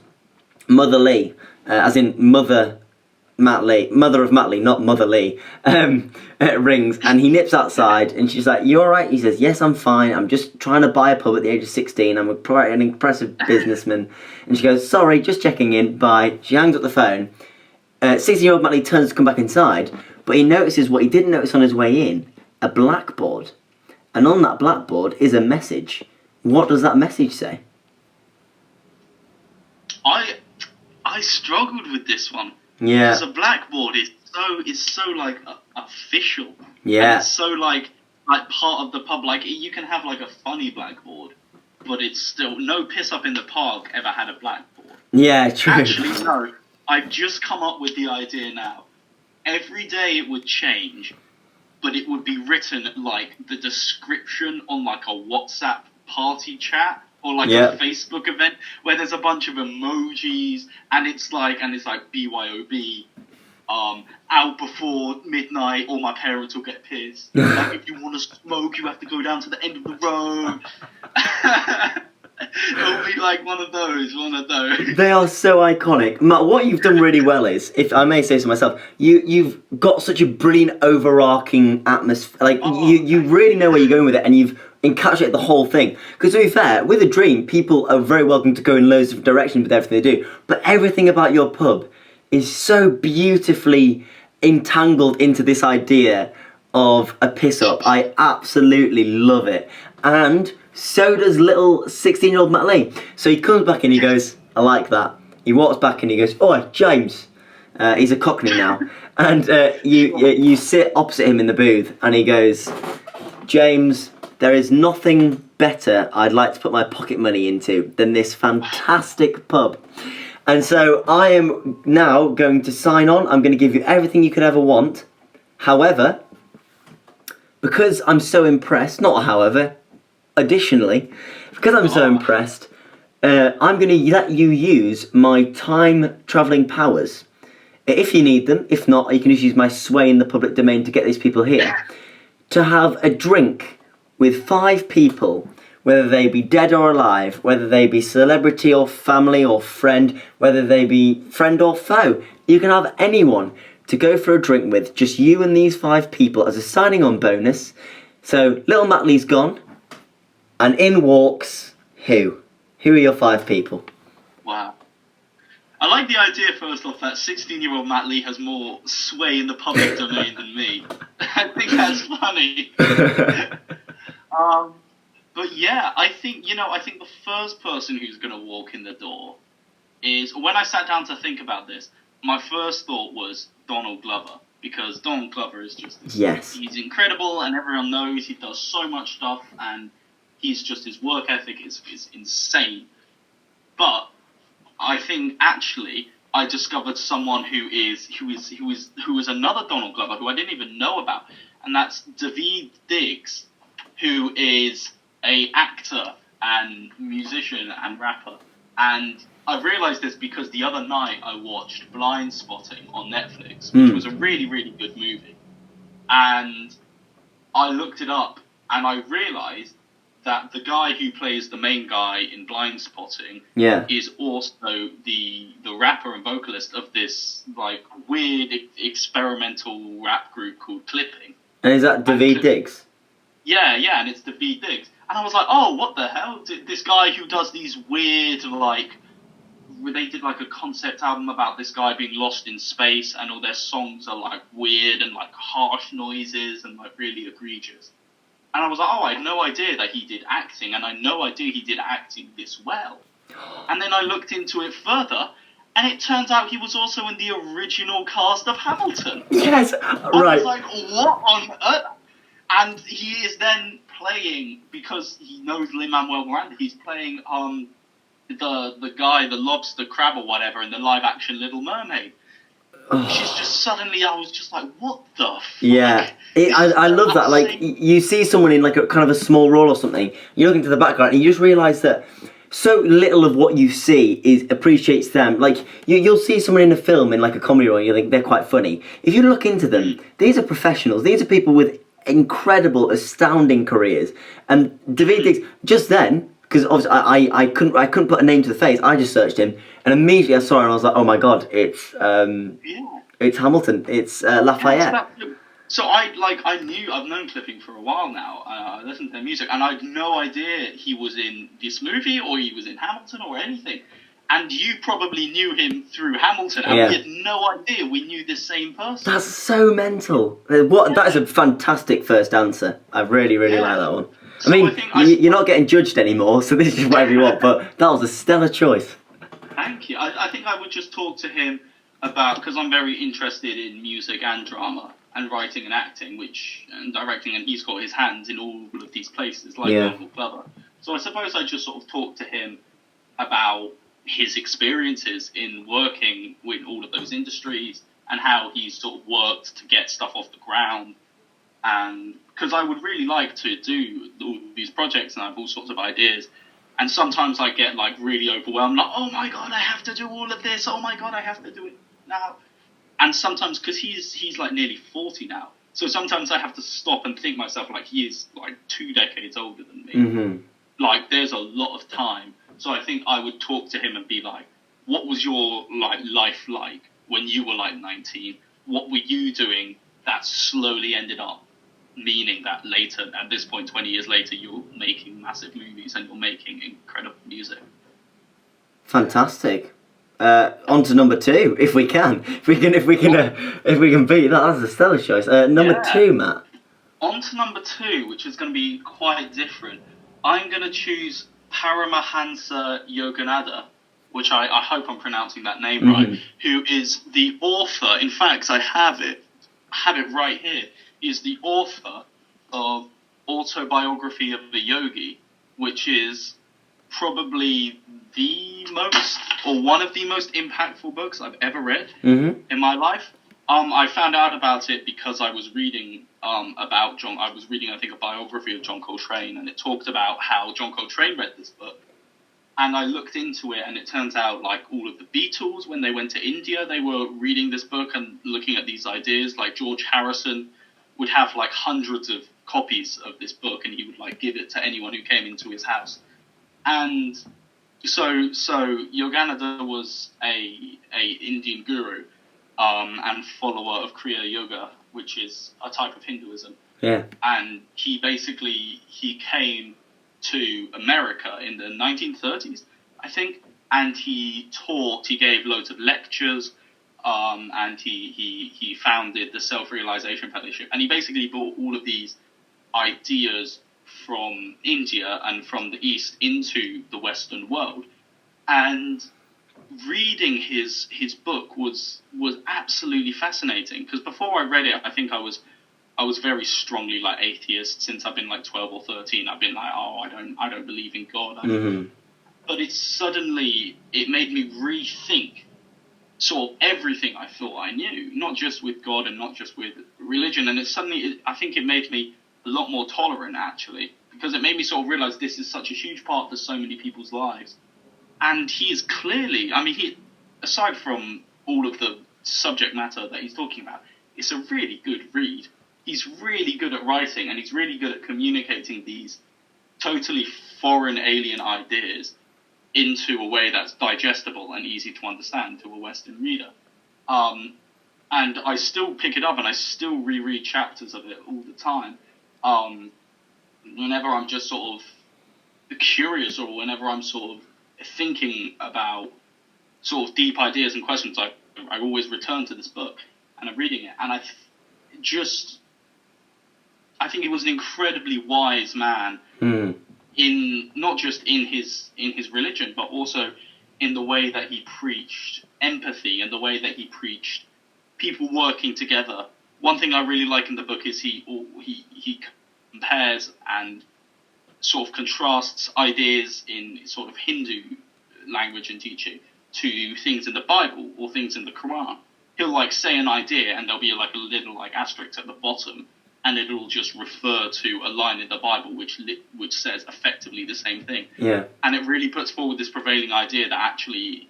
Mother Lee, as in Mother of Matt Lee, not Mother Lee, rings, and he nips outside, and she's like, "You alright?" He says, "Yes, I'm fine. I'm just trying to buy a pub at the age of 16. I'm an impressive businessman." And she goes, "Sorry, just checking in, bye." She hangs up the phone. 16-year-old Matt Lee turns to come back inside, but he notices what he didn't notice on his way in, a blackboard. And on that blackboard is a message. What does that message say? I struggled with this one. Yeah. Because a blackboard is so like official. Yeah. And it's so like part of the pub. Like you can have like a funny blackboard, but it's still no piss up in the park ever had a blackboard. Yeah, true. Actually, no. I've just come up with the idea now. Every day it would change, but it would be written like the description on like a WhatsApp party chat or like a Facebook event where there's a bunch of emojis and it's like BYOB, out before midnight or my parents will get pissed. Like if you want to smoke, you have to go down to the end of the road. It'll be like one of those. They are so iconic. Matt, what you've done really well is, if I may say so myself, you've got such a brilliant overarching atmosphere. Like you really know where you're going with it, and you've encapsulated the whole thing. Because to be fair, with a dream, people are very welcome to go in loads of directions with everything they do. But everything about your pub is so beautifully entangled into this idea of a piss up. I absolutely love it. And so does little 16-year-old Matt Lee. So he comes back and he goes, I like that. He walks back and he goes, oh, James. He's a Cockney now. And you sit opposite him in the booth and he goes, James, there is nothing better I'd like to put my pocket money into than this fantastic pub. And so I am now going to sign on. I'm going to give you everything you could ever want. However, because I'm so impressed, additionally, because I'm so impressed, I'm going to let you use my time travelling powers. If you need them, if not, you can just use my sway in the public domain to get these people here. To have a drink with 5 people, whether they be dead or alive, whether they be celebrity or family or friend, whether they be friend or foe. You can have anyone to go for a drink with, just you and these 5 people as a signing on bonus. So little Matt Lee's gone, and in walks who? Who are your 5 people? Wow. I like the idea, first off, that 16-year-old Matt Lee has more sway in the public domain than me. I think that's funny. But yeah, I think the first person who's going to walk in the door is, when I sat down to think about this, my first thought was Donald Glover, because Donald Glover is just he's incredible and everyone knows he does so much stuff and his work ethic is insane. But I think actually I discovered someone who is another Donald Glover who I didn't even know about, and that's Daveed Diggs, who is a actor and musician and rapper. And I realised this because the other night I watched Blind Spotting on Netflix, which was a really, really good movie. And I looked it up and I realised that the guy who plays the main guy in Blind Spotting is also the rapper and vocalist of this like weird experimental rap group called Clipping. And is that Daveed Diggs? Yeah, and it's Daveed Diggs. And I was like, oh, what the hell? This guy who does these weird, like, they did like a concept album about this guy being lost in space, and all their songs are like weird and like harsh noises and like really egregious. And I was like, oh, I had no idea that he did acting, and I had no idea he did acting this well. And then I looked into it further, and it turns out he was also in the original cast of Hamilton. Yes, right. I was like, what on earth? And he is then playing, because he knows Lin-Manuel Miranda, he's playing the guy, the lobster crab or whatever, in the live-action Little Mermaid. She's just suddenly, I was just like, what the fuck? Yeah, I love that. Like, you see someone in like a kind of a small role or something, you look into the background and you just realise that so little of what you see appreciates them. Like, you'll see someone in a film, in like a comedy role, and you think they're quite funny. If you look into them, these are professionals. These are people with incredible, astounding careers. And Daveed Diggs, just then, because obviously I couldn't put a name to the face, I just searched him, and immediately I saw him and I was like, oh my god, it's Hamilton, it's Lafayette. So I've known Clipping for a while now. I listened to their music, and I had no idea he was in this movie or he was in Hamilton or anything. And you probably knew him through Hamilton, and we had no idea we knew the same person. That's so mental. That is a fantastic first answer. I really, really like that one. So I mean, you're not getting judged anymore, so this is whatever you want, but that was a stellar choice. Thank you. I think I would just talk to him about, because I'm very interested in music and drama and writing and acting, and directing, and he's got his hands in all of these places, like Uncle Clever. So I suppose I just sort of talk to him about his experiences in working with all of those industries and how he's sort of worked to get stuff off the ground. And because I would really like to do all these projects, and I have all sorts of ideas. And sometimes I get like really overwhelmed, like, oh my God, I have to do all of this. Oh my God, I have to do it now. And sometimes, because he's like nearly 40 now, so sometimes I have to stop and think myself, like, he is like 2 decades older than me. Mm-hmm. Like, there's a lot of time. So I think I would talk to him and be like, what was your like life like when you were like 19? What were you doing that slowly ended up meaning that later, at this point, 20 years later, you're making massive movies and you're making incredible music? Fantastic. On to number 2, if we can beat that. That's a stellar choice. Number 2, Matt. On to number 2, which is going to be quite different. I'm going to choose Paramahansa Yogananda, which I hope I'm pronouncing that name right, who is the author. In fact, I have it right here. He is the author of Autobiography of a Yogi, which is probably the most, or one of the most impactful books I've ever read in my life. I found out about it because I was reading about John. I was reading, I think, a biography of John Coltrane, and it talked about how John Coltrane read this book. And I looked into it, and it turns out, like, all of the Beatles, when they went to India, they were reading this book and looking at these ideas. Like, George Harrison would have, like, hundreds of copies of this book, and he would, like, give it to anyone who came into his house. And so Yogananda was a Indian guru and follower of Kriya Yoga, which is a type of Hinduism. Yeah. And he came to America in the 1930s, I think, and he gave loads of lectures, and he founded the Self-Realization Fellowship, and he basically brought all of these ideas from India and from the East into the Western world. And reading his book was absolutely fascinating, because before I read it, I think I was very strongly like atheist. Since I've been like 12 or 13, I've been like, oh, I don't believe in God. But it made me rethink sort of everything I thought I knew, not just with God and not just with religion. And I think it made me a lot more tolerant, actually, because it made me sort of realize this is such a huge part of so many people's lives. And he is clearly, aside from all of the subject matter that he's talking about, it's a really good read. He's really good at writing, and he's really good at communicating these totally foreign, alien ideas into a way that's digestible and easy to understand to a Western reader. And I still pick it up, and I still reread chapters of it all the time. Whenever I'm just sort of curious, or whenever I'm sort of thinking about sort of deep ideas and questions, I always return to this book, and I'm reading it, and I think he was an incredibly wise man in not just in his religion, but also in the way that he preached empathy and the way that he preached people working together. One thing I really like in the book is he compares and sort of contrasts ideas in sort of Hindu language and teaching to things in the Bible or things in the Quran. He'll like say an idea, and there'll be like a little like asterisk at the bottom, and it'll just refer to a line in the Bible which says effectively the same thing. Yeah. And it really puts forward this prevailing idea that actually,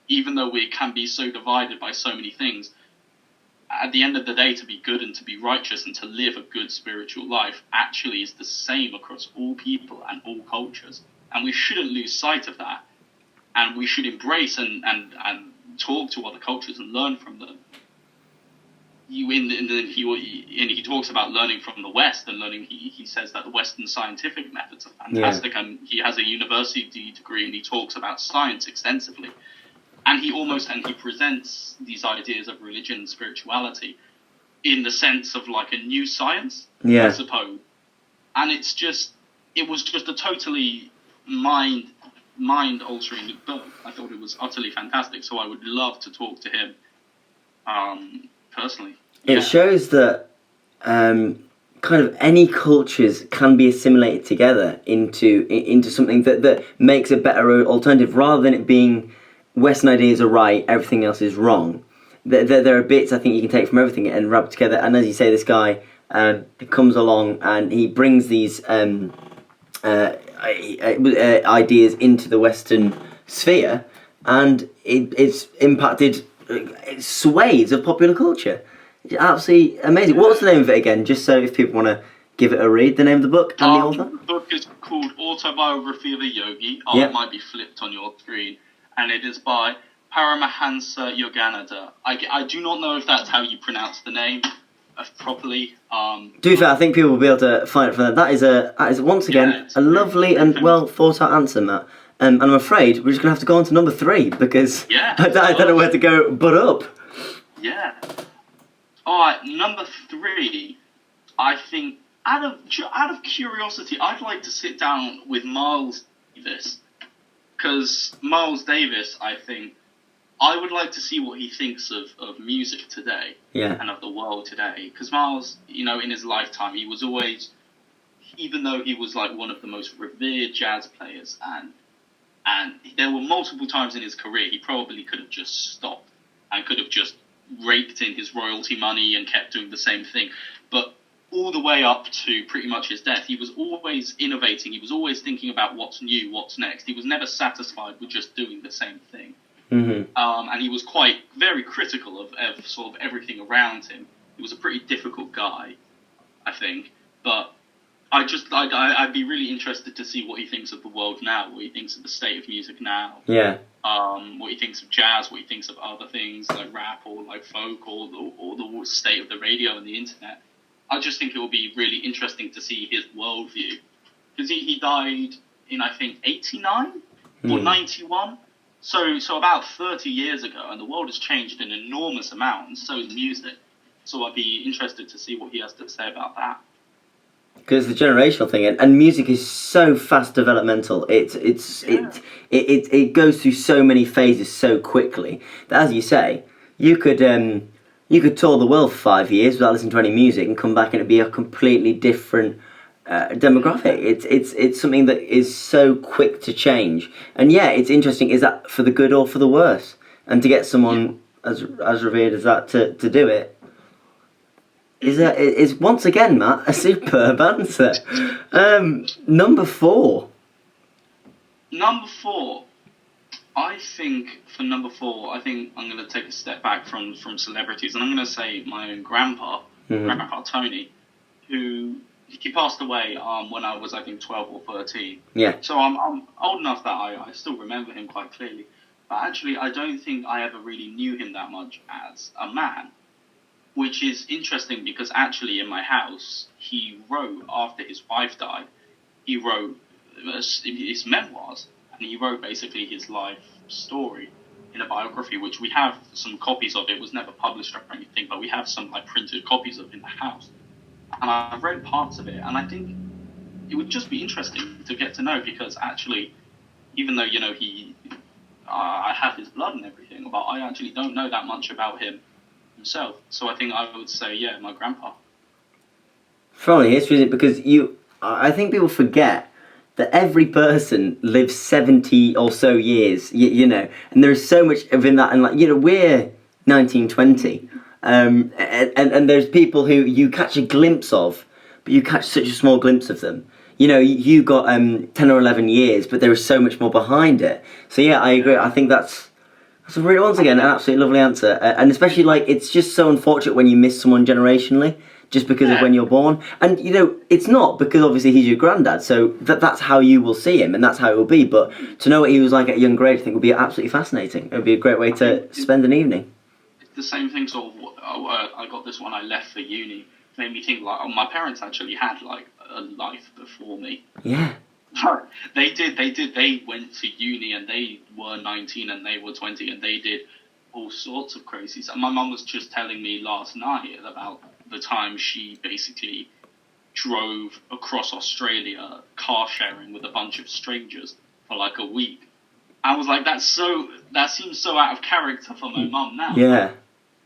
even though we can be so divided by so many things, at the end of the day, to be good and to be righteous and to live a good spiritual life actually is the same across all people and all cultures. And we shouldn't lose sight of that. And we should embrace and talk to other cultures and learn from them. He talks about learning from the West and learning. He says that the Western scientific methods are fantastic, and he has a university degree, and he talks about science extensively. And he presents these ideas of religion and spirituality in the sense of like a new science, I suppose. And it was just a totally mind-altering book. I thought it was utterly fantastic, so I would love to talk to him personally. It shows that kind of any cultures can be assimilated together into something that makes a better alternative, rather than it being Western ideas are right, everything else is wrong. There are bits I think you can take from everything and wrap together. And as you say, this guy comes along and he brings these ideas into the Western sphere, and it's impacted swathes of popular culture. It's absolutely amazing. What's the name of it again? Just so if people want to give it a read, the name of the book and the author? The book is called Autobiography of a Yogi. Yep. It might be flipped on your screen. And it is by Paramahansa Yogananda. I do not know if that's how you pronounce the name properly. To be fair, I think people will be able to find it from that. That is once again a lovely and well thought out answer, Matt. And I'm afraid we're just going to have to go on to number 3 because I don't know where to go but up. Yeah. Alright, number 3, I think, out of curiosity, I'd like to sit down with Miles Davis. Because Miles Davis, I think, I would like to see what he thinks of music today. Yeah. And of the world today. Because Miles, in his lifetime, he was always, even though he was like one of the most revered jazz players, and there were multiple times in his career he probably could have just stopped and could have just raked in his royalty money and kept doing the same thing. But all the way up to pretty much his death, he was always innovating. He was always thinking about what's new, what's next. He was never satisfied with just doing the same thing. Mm-hmm. And he was very critical of sort of everything around him. He was a pretty difficult guy, I think. But I'd be really interested to see what he thinks of the world now, what he thinks of the state of music now. Yeah. What he thinks of jazz, what he thinks of other things like rap or like folk or the state of the radio and the internet. I just think it will be really interesting to see his worldview. Because he died in, I think, 89 or 91. So about 30 years ago, and the world has changed an enormous amount, and so has music. So I'd be interested to see what he has to say about that. Because it's the generational thing, and music is so fast developmental. It goes through so many phases so quickly that, as you say, you could tour the world for 5 years without listening to any music and come back and it'd be a completely different demographic. It's something that is so quick to change, and it's interesting. Is that for the good or for the worse? And to get someone as revered as that to do it. Is once again, Matt, a superb answer. Number 4. Number 4. I think for number 4, I think I'm going to take a step back from celebrities, and I'm going to say my own grandpa, Grandpa Tony, who he passed away when I was, I think, 12 or 13. Yeah. So I'm old enough that I still remember him quite clearly. But actually, I don't think I ever really knew him that much as a man. Which is interesting because actually in my house, he wrote, after his wife died, he wrote his memoirs, and he wrote basically his life story in a biography, which we have some copies of. It was never published or anything, but we have some printed copies of in the house. And I've read parts of it, and I think it would just be interesting to get to know, because actually, even though, I have his blood and everything, but I actually don't know that much about him himself. So I think I would say, my grandpa. From the history, is it? Because I think people forget that every person lives 70 or so years, and there's so much within that, and we're 1920, and there's people who you catch a glimpse of, but you catch such a small glimpse of them. You got 10 or 11 years, but there is so much more behind it. So I agree. I think that's once again an absolutely lovely answer, and especially it's just so unfortunate when you miss someone generationally just because of when you're born. And it's not because obviously he's your granddad, so that's how you will see him and that's how it will be. But to know what he was like at a younger age, I think would be absolutely fascinating. It would be a great way to spend an evening. It's the same thing. Sort of. I got this when I left for uni. It made me think my parents actually had a life before me. Yeah. They did. They went to uni and they were 19 and they were 20 and they did all sorts of crazy stuff. My mum was just telling me last night about the time she basically drove across Australia car sharing with a bunch of strangers for like a week. I was like, that seems so out of character for my mum now. Yeah.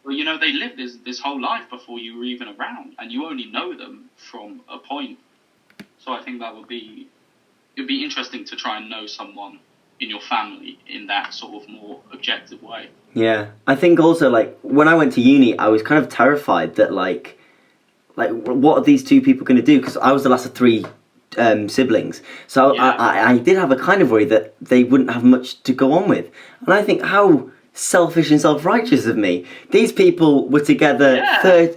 Well, you know, they lived this whole life before you were even around, and you only know them from a point. So I think it'd be interesting to try and know someone in your family in that sort of more objective way. Yeah. I think also, like, when I went to uni, I was kind of terrified that, like what are these two people going to do? Because I was the last of three siblings. So Yeah. I did have a kind of worry that they wouldn't have much to go on with. And I think, how selfish and self-righteous of me. These people were together,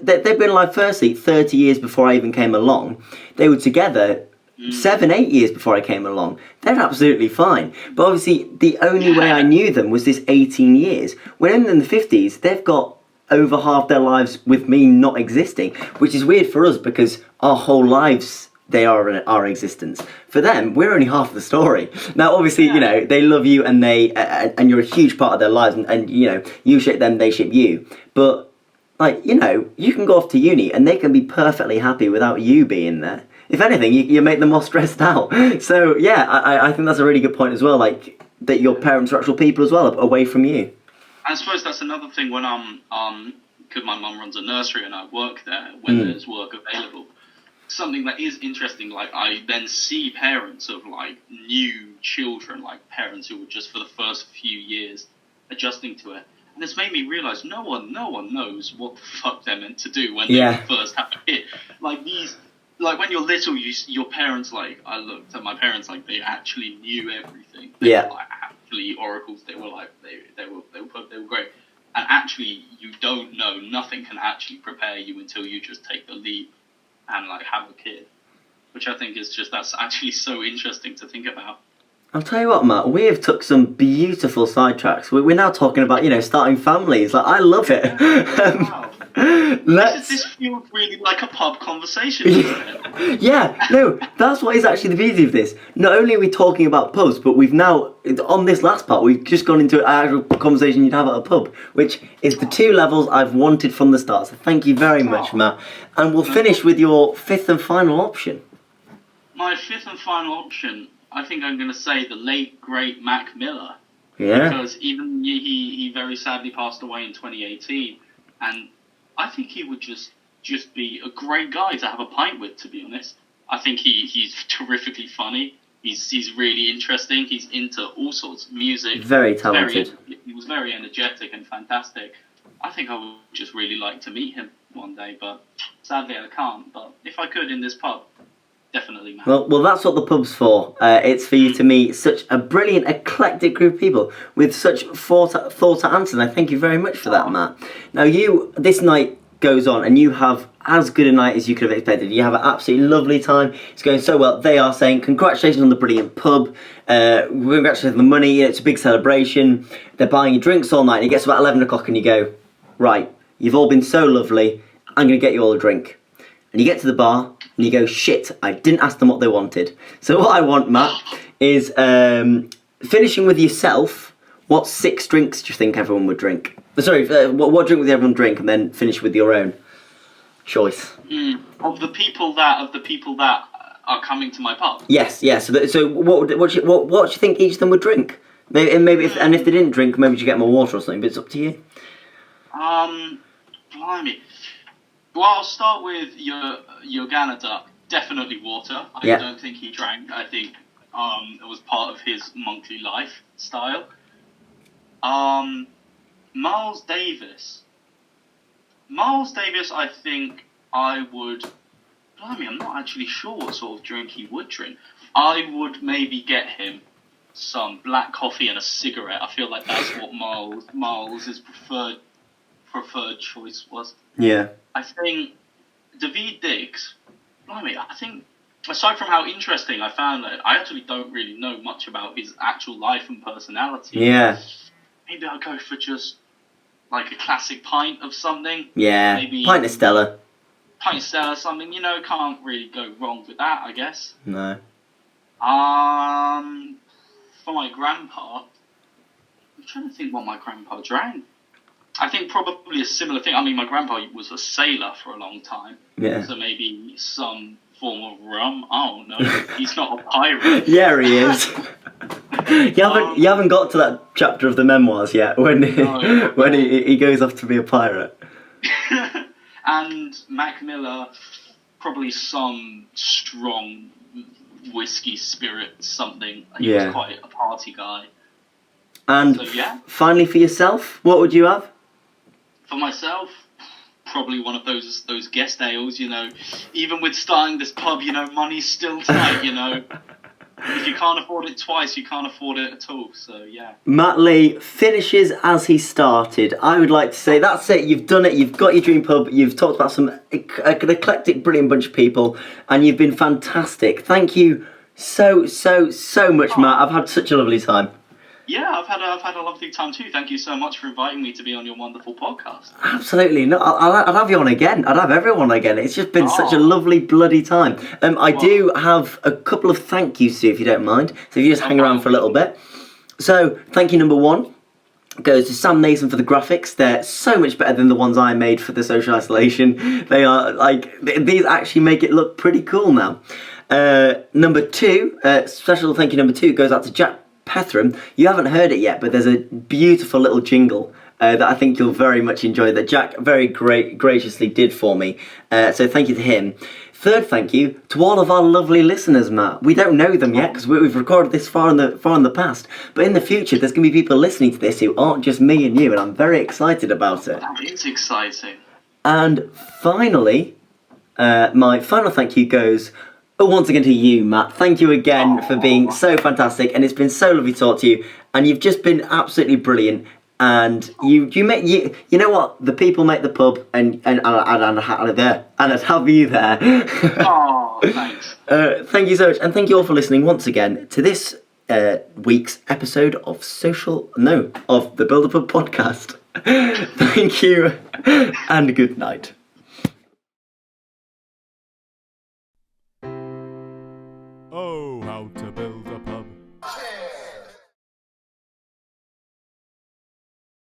they've been alive, firstly, 30 years before I even came along. They were together 7-8 years before I came along. They're absolutely fine. But obviously, the only way I knew them was this 18 years. When in the 50s, they've got over half their lives with me not existing, which is weird for us because our whole lives, they are in our existence. For them, we're only half the story. Now, obviously, you know, they love you and and you're a huge part of their lives, and you know, you ship them, they ship you. But, like, you know, you can go off to uni and they can be perfectly happy without you being there. If anything, you make them more stressed out. So, yeah, I think that's a really good point as well, like, that your parents are actual people as well, away from you. I suppose that's another thing when because my mum runs a nursery and I work there when there's work available. Something that is interesting, like, I then see parents of, like, new children, like parents who were just for the first few years adjusting to it. And it's made me realise no one knows what the fuck they're meant to do when they first have a kid. Like when you're little, your parents, like, I looked at my parents like they actually knew everything. They were, like, actually oracles. They were like they were great. And actually, you don't know. Nothing can actually prepare you until you just take the leap and, like, have a kid. Which I think is that's actually so interesting to think about. I'll tell you what, Matt, we have took some beautiful sidetracks. We're now talking about, you know, starting families. Like, I love it. Wow. This feels really like a pub conversation, doesn't it? Yeah, no, that's what is actually the beauty of this. Not only are we talking about pubs, but we've now, on this last part, we've just gone into an actual conversation you'd have at a pub, which is the two levels I've wanted from the start. So thank you very much, Matt. And we'll finish with your fifth and final option. My fifth and final option, I think I'm going to say the late, great Mac Miller. Yeah. Because even he very sadly passed away in 2018. And I think he would just be a great guy to have a pint with, to be honest. I think he's terrifically funny. He's really interesting. He's into all sorts of music. Very talented. He was very energetic and fantastic. I think I would just really like to meet him one day, but sadly I can't. But if I could in this pub, definitely, man. Well, that's what the pub's for. It's for you to meet such a brilliant, eclectic group of people with such thought out answers. And I thank you very much for that, Matt. Now, this night goes on, and you have as good a night as you could have expected. You have an absolutely lovely time. It's going so well. They are saying congratulations on the brilliant pub. Congratulations on the money. It's a big celebration. They're buying you drinks all night. And it gets about 11 o'clock, and you go, right, you've all been so lovely. I'm going to get you all a drink. And you get to the bar, and you go, shit, I didn't ask them what they wanted. So what I want, Matt, is finishing with yourself. What 6 drinks do you think everyone would drink? Sorry, what drink would everyone drink, and then finish with your own choice? Of the people that are coming to my pub. Yes. So what do you think each of them would drink? Maybe if they didn't drink, maybe you get them a water or something. But it's up to you. Blimey. Well, I'll start with your Ganada. Definitely water. I don't think he drank. I think it was part of his monkey life style. Miles Davis, I think I would... Blimey, I'm not actually sure what sort of drink he would drink. I would maybe get him some black coffee and a cigarette. I feel like that's what Miles' preferred choice was. Yeah. I think David Diggs, blimey, I think, aside from how interesting I found it, I actually don't really know much about his actual life and personality. Yeah. Maybe I'll go for just, like, a classic pint of something. Yeah, maybe pint of Stella. Pint of Stella, something, can't really go wrong with that, I guess. No. For my grandpa, I'm trying to think what my grandpa drank. I think probably a similar thing. I mean, my grandpa was a sailor for a long time. Yeah. So maybe some form of rum. I don't know. He's not a pirate. Yeah, he is. You haven't got to that chapter of the memoirs yet when when he goes off to be a pirate. And Mac Miller, probably some strong whiskey spirit, something. He was quite a party guy. And so, yeah. Finally, for yourself, what would you have? For myself, probably one of those guest ales. Even with starting this pub, money's still tight. If you can't afford it twice, you can't afford it at all. So, yeah. Matt Lee finishes as he started. I would like to say, that's it. You've done it. You've got your dream pub. You've talked about an eclectic, brilliant bunch of people. And you've been fantastic. Thank you so much, Matt. I've had such a lovely time. Yeah, I've had a lovely time too. Thank you so much for inviting me to be on your wonderful podcast. Absolutely. No, I'd have you on again. I'd have everyone again. It's just been such a lovely bloody time. I do have a couple of thank yous to do, if you don't mind. So if you just hang around for a little bit. So, thank you number one goes to Sam Nason for the graphics. They're so much better than the ones I made for the social isolation. They are, these actually make it look pretty cool now. Number two, special thank you number two goes out to Jack Pethram. You haven't heard it yet, but there's a beautiful little jingle that I think you'll very much enjoy that Jack very graciously did for me. So thank you to him. Third thank you to all of our lovely listeners, Matt. We don't know them yet because we've recorded this far in the past, but in the future there's going to be people listening to this who aren't just me and you, and I'm very excited about it. That is exciting. And finally, my final thank you goes once again to you, Matt. Thank you again for being so fantastic, and it's been so lovely to talk to you, and you've just been absolutely brilliant. And you know what? The people make the pub, and I'd have you there. Oh, thanks. Thank you so much, and thank you all for listening once again to this week's episode of the Build a Pub podcast. Thank you, and good night.